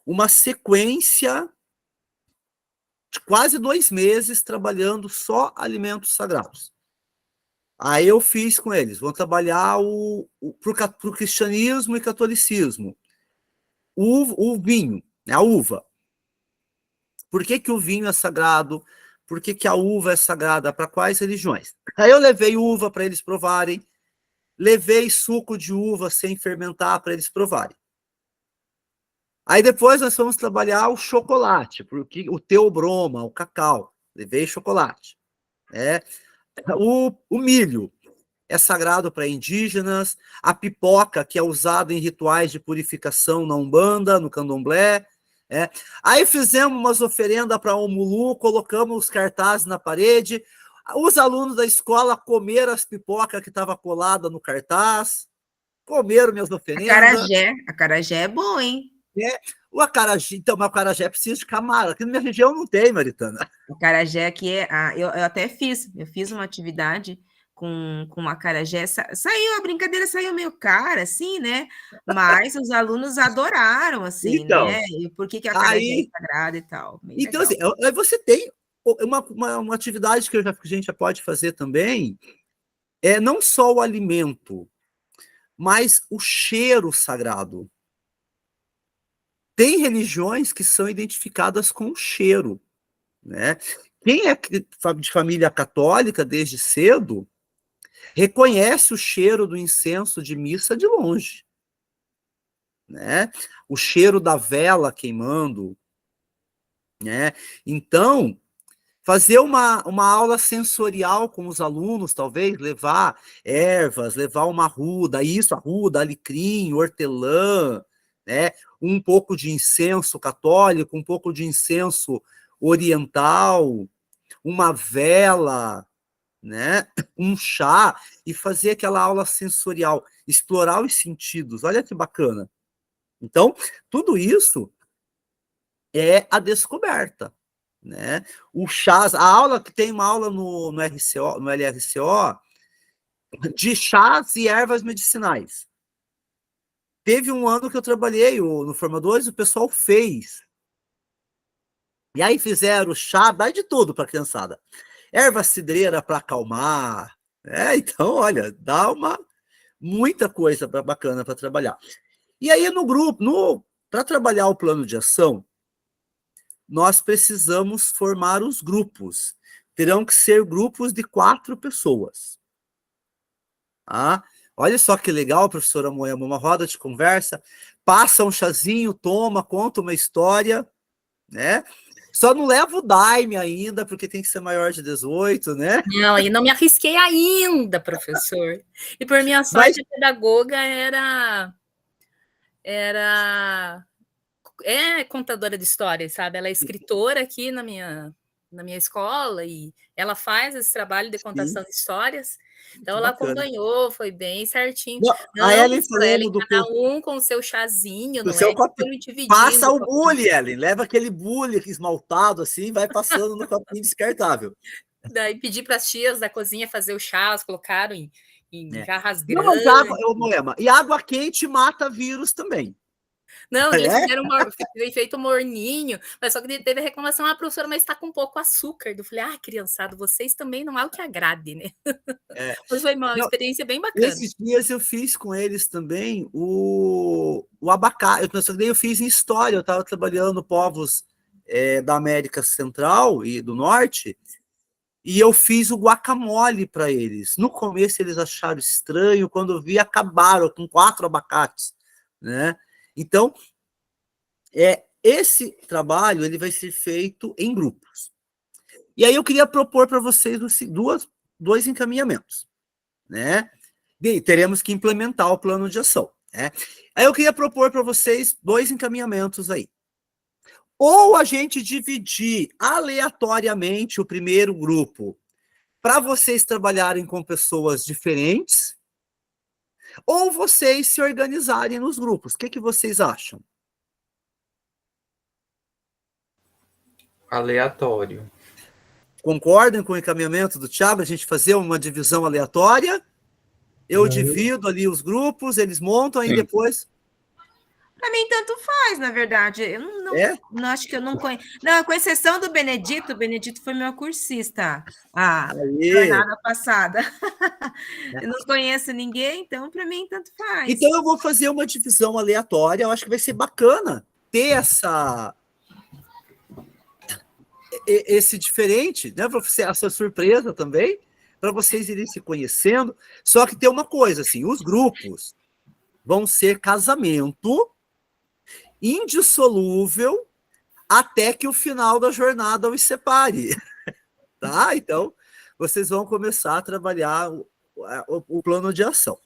uma sequência de quase 2 meses trabalhando só alimentos sagrados. Aí eu fiz com eles, vão trabalhar para o cristianismo e catolicismo, o vinho, a uva. Por que o vinho é sagrado? Por que a uva é sagrada? Para quais religiões? Aí eu levei uva para eles provarem, levei suco de uva sem fermentar para eles provarem. Aí depois nós vamos trabalhar o chocolate, porque o teobroma, o cacau, levei chocolate. O milho é sagrado para indígenas, a pipoca, que é usada em rituais de purificação na Umbanda, no Candomblé. Aí fizemos umas oferendas para o Mulu, colocamos os cartazes na parede, os alunos da escola comeram as pipocas que estavam coladas no cartaz, comeram minhas oferendas. Acarajé é bom, hein? O acarajé, então, mas o acarajé precisa de camarão. Aqui na minha região não tem, Maritana. O acarajé aqui eu até fiz uma atividade com acarajé, a brincadeira saiu meio cara, assim, né? Mas os alunos adoraram, assim, então, né? E por que a acarajé é sagrada e tal. Então, assim, você tem uma atividade que a gente já pode fazer também, não só o alimento, mas o cheiro sagrado. Tem religiões que são identificadas com o cheiro, né? Quem é de família católica desde cedo reconhece o cheiro do incenso de missa de longe, né? O cheiro da vela queimando, né? Então, fazer uma aula sensorial com os alunos, talvez, levar ervas, levar uma arruda, alecrim, hortelã, né? Um pouco de incenso católico, um pouco de incenso oriental, uma vela, né? Um chá, e fazer aquela aula sensorial, explorar os sentidos. Olha que bacana. Então, tudo isso é a descoberta, né? O chás, a aula que tem uma aula no RCO, no LRCO, de chás e ervas medicinais. Teve um ano que eu trabalhei no Formadores, o pessoal fez. E aí fizeram chá, dá de tudo para a criançada. Erva cidreira para acalmar. Então, olha, dá muita coisa bacana para trabalhar. E aí, no grupo, para trabalhar o plano de ação, nós precisamos formar os grupos. Terão que ser grupos de 4 pessoas. Olha só que legal, professora Moema, uma roda de conversa, passa um chazinho, toma, conta uma história, né? Só não leva o Daime ainda, porque tem que ser maior de 18, né? Não, e não me arrisquei ainda, professor. E por minha sorte, a pedagoga era contadora de histórias, sabe? Ela é escritora aqui na minha escola e ela faz esse trabalho de contação de histórias. Então, ela acompanhou, foi bem certinho. Não, a Ellen falando do cada um com o seu chazinho, do não seu é? Copinho. Passa o bule, Ellen. Leva aquele bule esmaltado assim, vai passando no copinho descartável. Daí pedi para as tias da cozinha fazer o chá, elas colocaram em jarras não, grandes. Moema, e água quente mata vírus também. Não, eles fizeram feito morninho, mas só que teve a reclamação, professora, mas está com pouco açúcar. Eu falei, criançada, vocês também não há o que agrade, né? Mas foi uma experiência bem bacana. Esses dias eu fiz com eles também o abacate. Eu fiz em história, eu estava trabalhando povos da América Central e do Norte, e eu fiz o guacamole para eles. No começo eles acharam estranho, quando eu vi, acabaram com 4 abacates, né? Então, esse trabalho ele vai ser feito em grupos. E aí eu queria propor para vocês dois encaminhamentos, né? E teremos que implementar o plano de ação, né? Aí eu queria propor para vocês 2 encaminhamentos aí. Ou a gente dividir aleatoriamente o primeiro grupo para vocês trabalharem com pessoas diferentes, ou vocês se organizarem nos grupos. O que vocês acham? Aleatório. Concordam com o encaminhamento do Thiago? A gente fazer uma divisão aleatória? Eu divido ali os grupos, eles montam, aí depois... Para mim, tanto faz, na verdade. Eu não acho que eu não conheço. Não, com exceção do Benedito. O Benedito foi meu cursista a jornada passada. Eu não conheço ninguém, então, para mim, tanto faz. Então, eu vou fazer uma divisão aleatória. Eu acho que vai ser bacana ter esse diferente, né? Para você, essa surpresa também, para vocês irem se conhecendo. Só que tem uma coisa, assim, os grupos vão ser casamento indissolúvel até que o final da jornada os separe, tá? Então, vocês vão começar a trabalhar o plano de ação.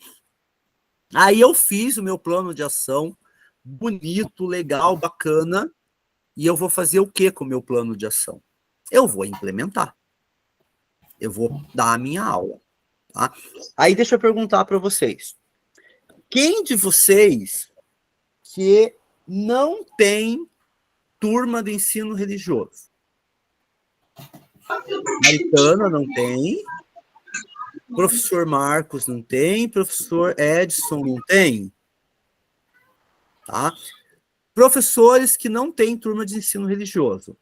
Aí eu fiz o meu plano de ação bonito, legal, bacana, e eu vou fazer o que com o meu plano de ação? Eu vou implementar. Eu vou dar a minha aula, tá? Aí deixa eu perguntar para vocês. Quem de vocês que não tem turma de ensino religioso? Maritana não tem. Professor Marcos não tem. Professor Edson não tem. Tá? Professores que não têm turma de ensino religioso.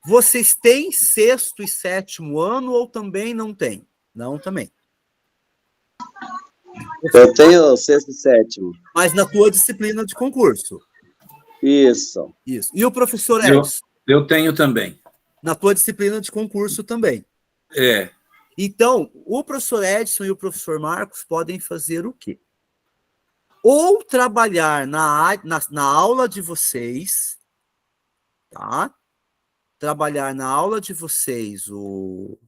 Vocês têm 6º e 7º ano ou também não tem? Não, também. Eu tenho 6º e 7º. Mas na tua disciplina de concurso. Isso. E o professor Edson? Eu tenho também. Na tua disciplina de concurso também. Então, o professor Edson e o professor Marcos podem fazer o quê? Ou trabalhar na aula de vocês, tá? trabalhar na aula de vocês o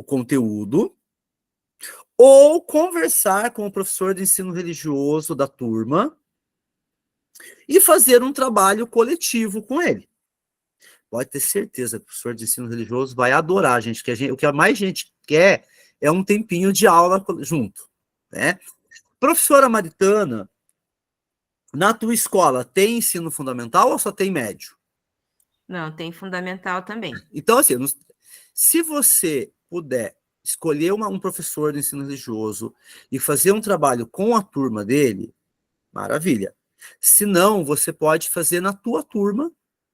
conteúdo, ou conversar com o professor de ensino religioso da turma e fazer um trabalho coletivo com ele. Pode ter certeza que o professor de ensino religioso vai adorar a gente, o que a mais gente quer é um tempinho de aula junto, né? Professora Maritana, na tua escola tem ensino fundamental ou só tem médio? Não, tem fundamental também. Então, assim, se você puder escolher um professor de ensino religioso e fazer um trabalho com a turma dele, maravilha. Se não, você pode fazer na tua turma,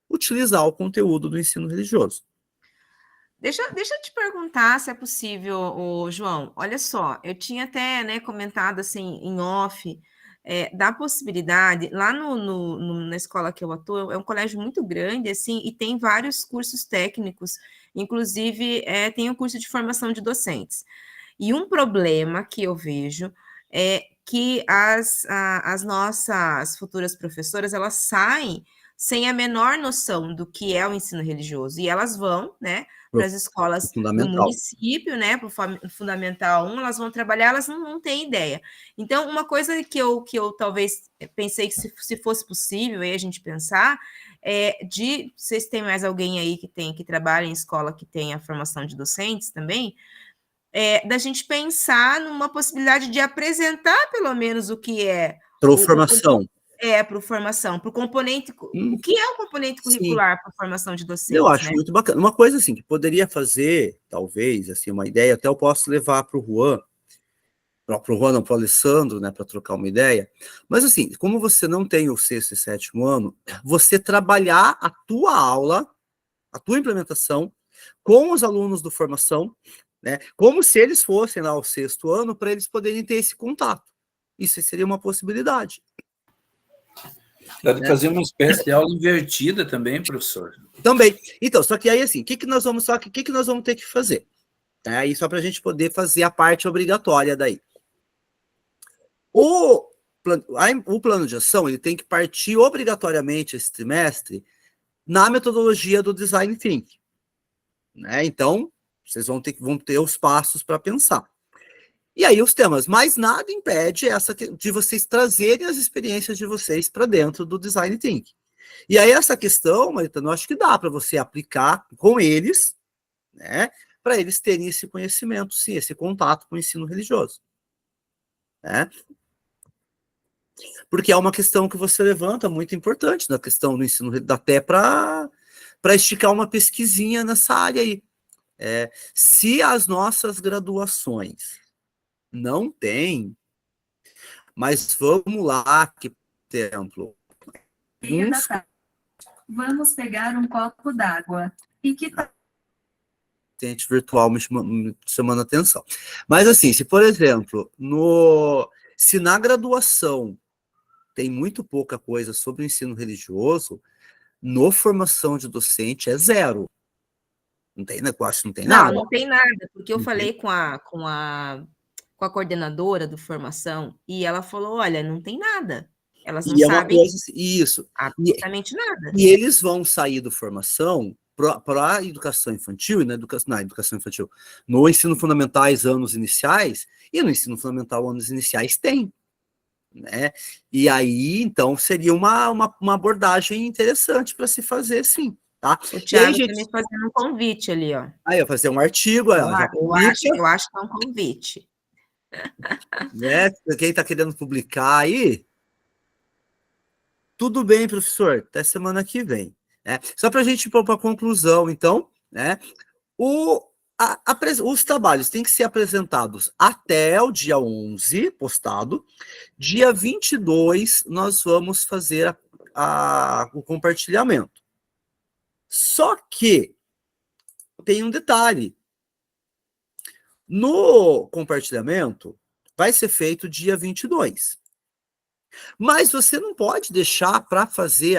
utilizar o conteúdo do ensino religioso. Deixa eu te perguntar se é possível, João. Olha só, eu tinha até, né, comentado assim em off, da possibilidade, lá na escola que eu atuo, é um colégio muito grande, assim, e tem vários cursos técnicos, inclusive tem o curso de formação de docentes. E um problema que eu vejo é que as nossas futuras professoras, elas saem sem a menor noção do que é o ensino religioso, e elas vão, né, para as escolas do município, né, para o Fundamental 1, elas vão trabalhar, elas não têm ideia. Então, uma coisa que eu talvez pensei que se fosse possível aí a gente pensar, vocês têm mais alguém aí que trabalha em escola que tem a formação de docentes também, da gente pensar numa possibilidade de apresentar pelo menos o que é formação. Para formação, para o componente, o que é o componente curricular para a formação de docentes? Eu acho muito bacana. Uma coisa assim, que poderia fazer, talvez, assim, uma ideia, até eu posso levar para o Juan, não, para o Alessandro, né, para trocar uma ideia, mas assim, como você não tem o 6º e 7º ano, você trabalhar a tua aula, a tua implementação, com os alunos do formação, né, como se eles fossem lá ao 6º ano, para eles poderem ter esse contato. Isso seria uma possibilidade. Pode fazer uma espécie de aula invertida também, professor. Também. Então, só que aí, assim, o que nós vamos ter que fazer? Aí, só para a gente poder fazer a parte obrigatória daí. O plano de ação, ele tem que partir obrigatoriamente esse trimestre na metodologia do Design Thinking, né? Então, vocês vão ter os passos para pensar. E aí os temas, mas nada impede de vocês trazerem as experiências de vocês para dentro do Design Thinking. E aí essa questão, Maritana, eu acho que dá para você aplicar com eles, né, para eles terem esse conhecimento, sim, esse contato com o ensino religioso. Né? Porque é uma questão que você levanta muito importante na questão do ensino, até para esticar uma pesquisinha nessa área aí. Se as nossas graduações não tem, mas vamos lá, que exemplo. Vamos pegar um copo d'água. E que tal? Assistente virtual me chamando a atenção. Mas assim, se por exemplo, se na graduação tem muito pouca coisa sobre o ensino religioso, no formação de docente é zero. Não tem, né? Eu acho que não tem nada. Não tem nada, porque eu falei com a coordenadora do formação e ela falou, olha, não tem nada. Elas não sabem isso. Absolutamente nada. E eles vão sair do formação para a educação infantil, no ensino fundamentais, anos iniciais, e no ensino fundamental, anos iniciais, tem. Né? E aí, então, seria uma abordagem interessante para se fazer, sim. Tá? O Thiago está me fazendo um convite ali, ó. Aí, eu fazer um artigo. Eu acho que é um convite. Né? Quem está querendo publicar aí, tudo bem, professor, até semana que vem. Né? Só para a gente ir para a conclusão, então, né? Os trabalhos têm que ser apresentados até o dia 11, postado. Dia 22, nós vamos fazer o compartilhamento. Só que tem um detalhe. No compartilhamento, vai ser feito dia 22. Mas você não pode deixar para fazer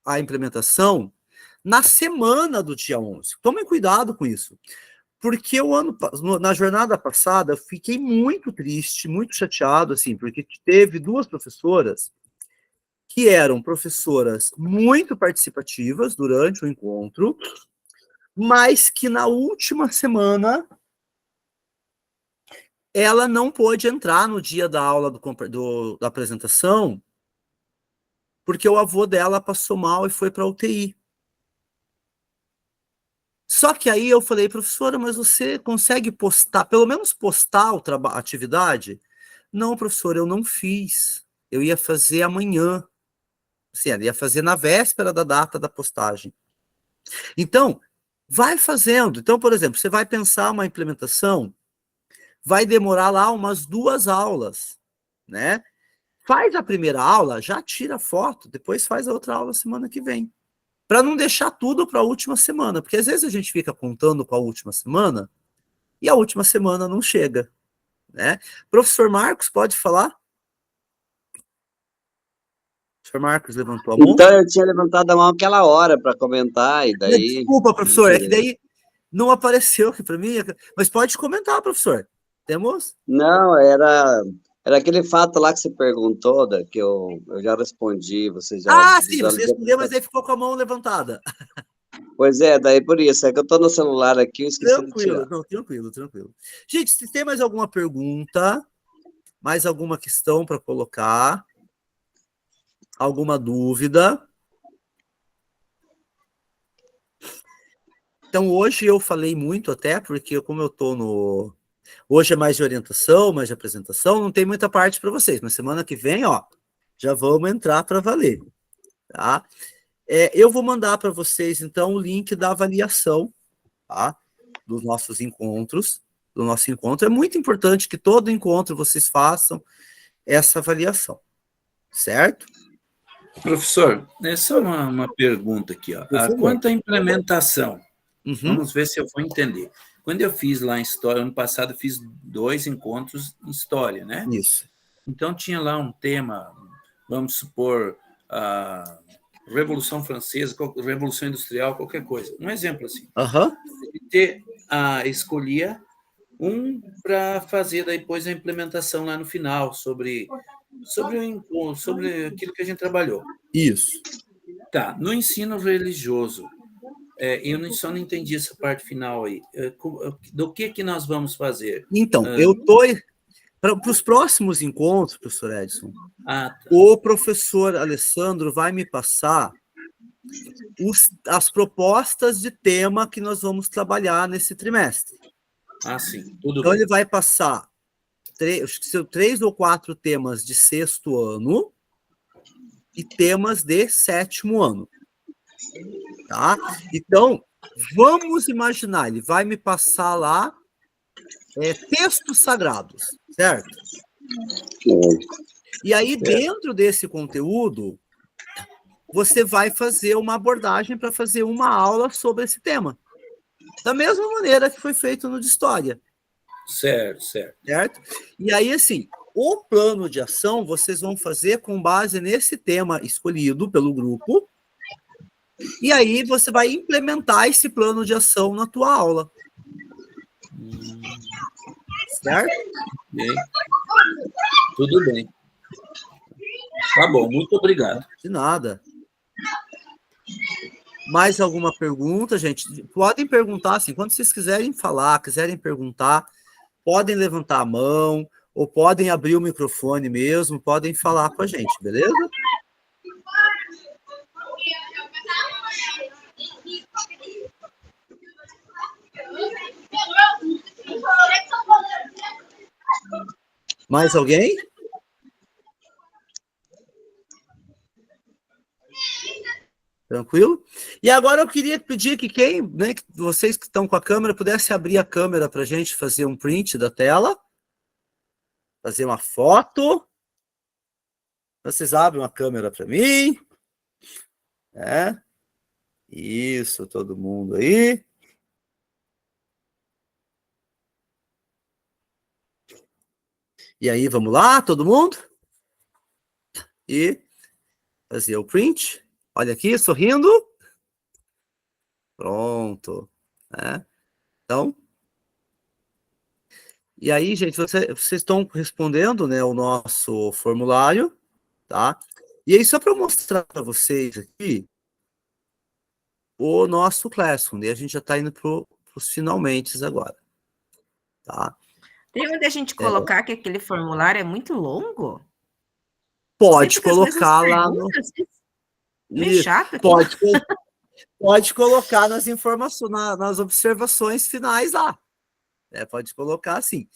a implementação na semana do dia 11. Tomem cuidado com isso. Porque na jornada passada, eu fiquei muito triste, muito chateado, assim, porque teve 2 professoras que eram professoras muito participativas durante o encontro, mas que na última semana ela não pôde entrar no dia da aula da apresentação, porque o avô dela passou mal e foi para a UTI. Só que aí eu falei, professora, mas você consegue postar, pelo menos postar a atividade? Não, professora, eu não fiz. Eu ia fazer amanhã. Assim, ela ia fazer na véspera da data da postagem. Então, vai fazendo. Então, por exemplo, você vai pensar uma implementação, vai demorar lá umas 2 aulas, né? Faz a primeira aula, já tira foto, depois faz a outra aula semana que vem. Para não deixar tudo para a última semana, porque às vezes a gente fica contando com a última semana e a última semana não chega, né? Professor Marcos, pode falar? Professor Marcos levantou a mão? Então, eu tinha levantado a mão aquela hora para comentar, e daí... Desculpa, professor, é que daí não apareceu aqui para mim, mas pode comentar, professor. Temos? Não, era aquele fato lá que você perguntou, que eu já respondi, você já... Sim, você respondeu, mas aí ficou com a mão levantada. Pois é, daí por isso, é que eu estou no celular aqui, eu esqueci de tirar. Não, tranquilo. Gente, se tem mais alguma pergunta, mais alguma questão para colocar, alguma dúvida? Então, hoje eu falei muito até, porque como eu estou no... Hoje é mais de orientação, mais de apresentação, não tem muita parte para vocês, mas semana que vem, ó, já vamos entrar para valer, tá? Eu vou mandar para vocês, então, o link da avaliação, tá? Dos nossos encontros, do nosso encontro. É muito importante que todo encontro vocês façam essa avaliação, certo? Professor, essa é uma pergunta aqui, ó. Quanto à implementação, vamos ver se eu vou entender. Quando eu fiz lá em História, ano passado, eu fiz 2 encontros em História, né? Isso. Então, tinha lá um tema, vamos supor, a Revolução Francesa, Revolução Industrial, qualquer coisa. Um exemplo assim. Escolhia um para fazer depois a implementação lá no final, sobre aquilo que a gente trabalhou. Isso. Tá, no ensino religioso, eu só não entendi essa parte final aí. Do que nós vamos fazer? Então, eu estou... Para os próximos encontros, professor Edson, o professor Alessandro vai me passar as propostas de tema que nós vamos trabalhar nesse trimestre. Sim, tudo então, bem. Ele vai passar 3 ou 4 temas de 6º ano e temas de 7º ano. Tá? Então, vamos imaginar, ele vai me passar lá textos sagrados, certo? E aí, dentro desse conteúdo, você vai fazer uma abordagem para fazer uma aula sobre esse tema. Da mesma maneira que foi feito no de História. Certo. E aí, assim, o plano de ação vocês vão fazer com base nesse tema escolhido pelo grupo, e aí você vai implementar esse plano de ação na tua aula. Certo? Bem. Tudo bem. Tá bom, muito obrigado. De nada. Mais alguma pergunta, gente? Podem perguntar, assim, quando vocês quiserem falar, quiserem perguntar, podem levantar a mão, ou podem abrir o microfone mesmo, podem falar com a gente, beleza? Mais alguém? Tranquilo? E agora eu queria pedir que que vocês que estão com a câmera, pudesse abrir a câmera para a gente fazer um print da tela, fazer uma foto. Vocês abrem a câmera para mim. Isso, todo mundo aí. E aí, vamos lá, todo mundo? E fazer o print. Olha aqui, sorrindo. Pronto. Então, e aí, gente, vocês estão respondendo, né, o nosso formulário, tá? E aí, só para mostrar para vocês aqui o nosso Classroom, e a gente já está indo para os finalmente agora. Tá? Tem onde a gente colocar que aquele formulário é muito longo? Pode Sempre com as colocar mesmas lá no. perguntas? Meio chato aqui. Pode colocar nas informações, nas observações finais lá. Pode colocar assim.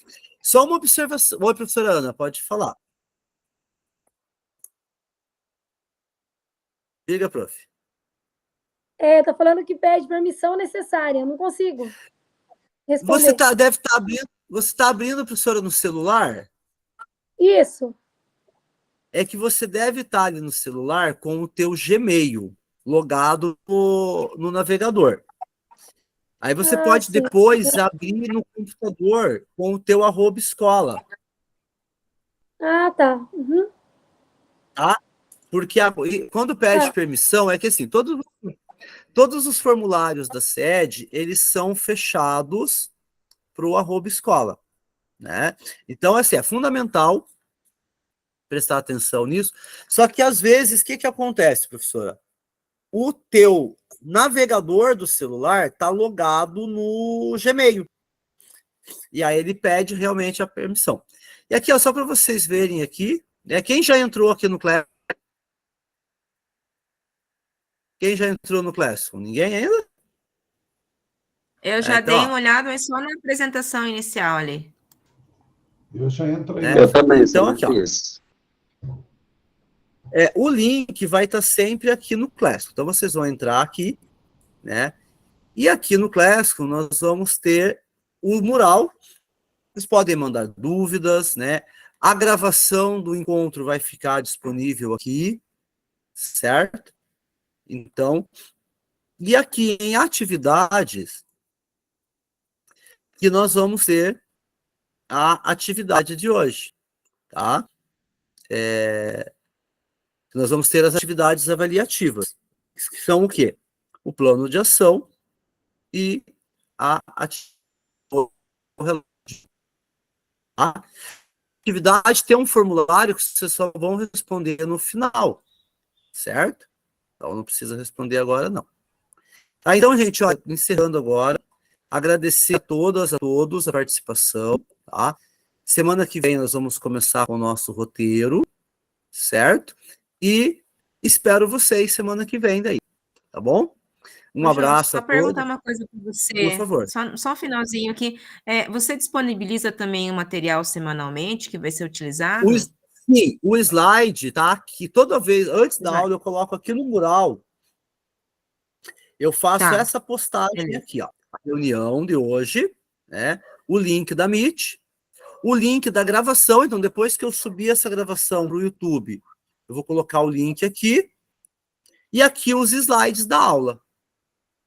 Só uma observação. Oi, professora Ana, pode falar. Diga, prof. Tá falando que pede permissão necessária. Eu não consigo responder. Você está abrindo, professora, no celular? Isso. É que você deve estar ali no celular com o teu Gmail logado no navegador. Aí você pode depois abrir no computador com o teu @escola. Ah, tá. Uhum. Tá? Porque quando pede permissão, é que assim, todos os formulários da sede, eles são fechados para o @escola, né? Então, assim, é fundamental prestar atenção nisso. Só que, às vezes, o que acontece, professora? O teu navegador do celular está logado no Gmail. E aí ele pede realmente a permissão. E aqui, ó, só para vocês verem aqui, quem já entrou aqui no Classroom? Quem já entrou no Classroom? Ninguém ainda? Eu já dei uma olhada, mas só na apresentação inicial ali. Eu já entrei. Eu também, então, aqui, ó. O link vai estar sempre aqui no Classroom. Então, vocês vão entrar aqui, né? E aqui no Classroom, nós vamos ter o mural. Vocês podem mandar dúvidas, né? A gravação do encontro vai ficar disponível aqui, certo? Então, e aqui em atividades, que nós vamos ter a atividade de hoje, tá? Nós vamos ter as atividades avaliativas, que são o quê? O plano de ação e a atividade tem um formulário que vocês só vão responder no final, certo? Então, não precisa responder agora, não. Tá, então, gente, ó, encerrando agora, agradecer a todas, a todos a participação, tá? Semana que vem nós vamos começar com o nosso roteiro, certo? E espero vocês semana que vem daí, tá bom? Um abraço a todos. Só perguntar uma coisa para você. Por favor. Só um finalzinho aqui. Você disponibiliza também o material semanalmente que vai ser utilizado? Sim, o slide tá aqui. Toda vez, antes da aula, eu coloco aqui no mural. Eu faço essa postagem aqui, ó. A reunião de hoje, né? O link da Meet, o link da gravação. Então, depois que eu subir essa gravação para o YouTube, eu vou colocar o link aqui. E aqui os slides da aula.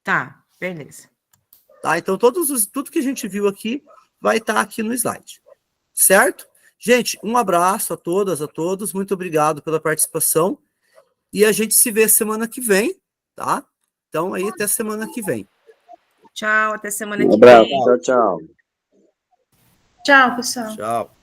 Tá, beleza. Tá, então tudo que a gente viu aqui vai estar aqui no slide. Certo? Gente, um abraço a todas, a todos. Muito obrigado pela participação. E a gente se vê semana que vem, tá? Então, aí, até semana que vem. Tchau, até semana que vem. Um abraço, tchau, tchau. Tchau, pessoal. Tchau.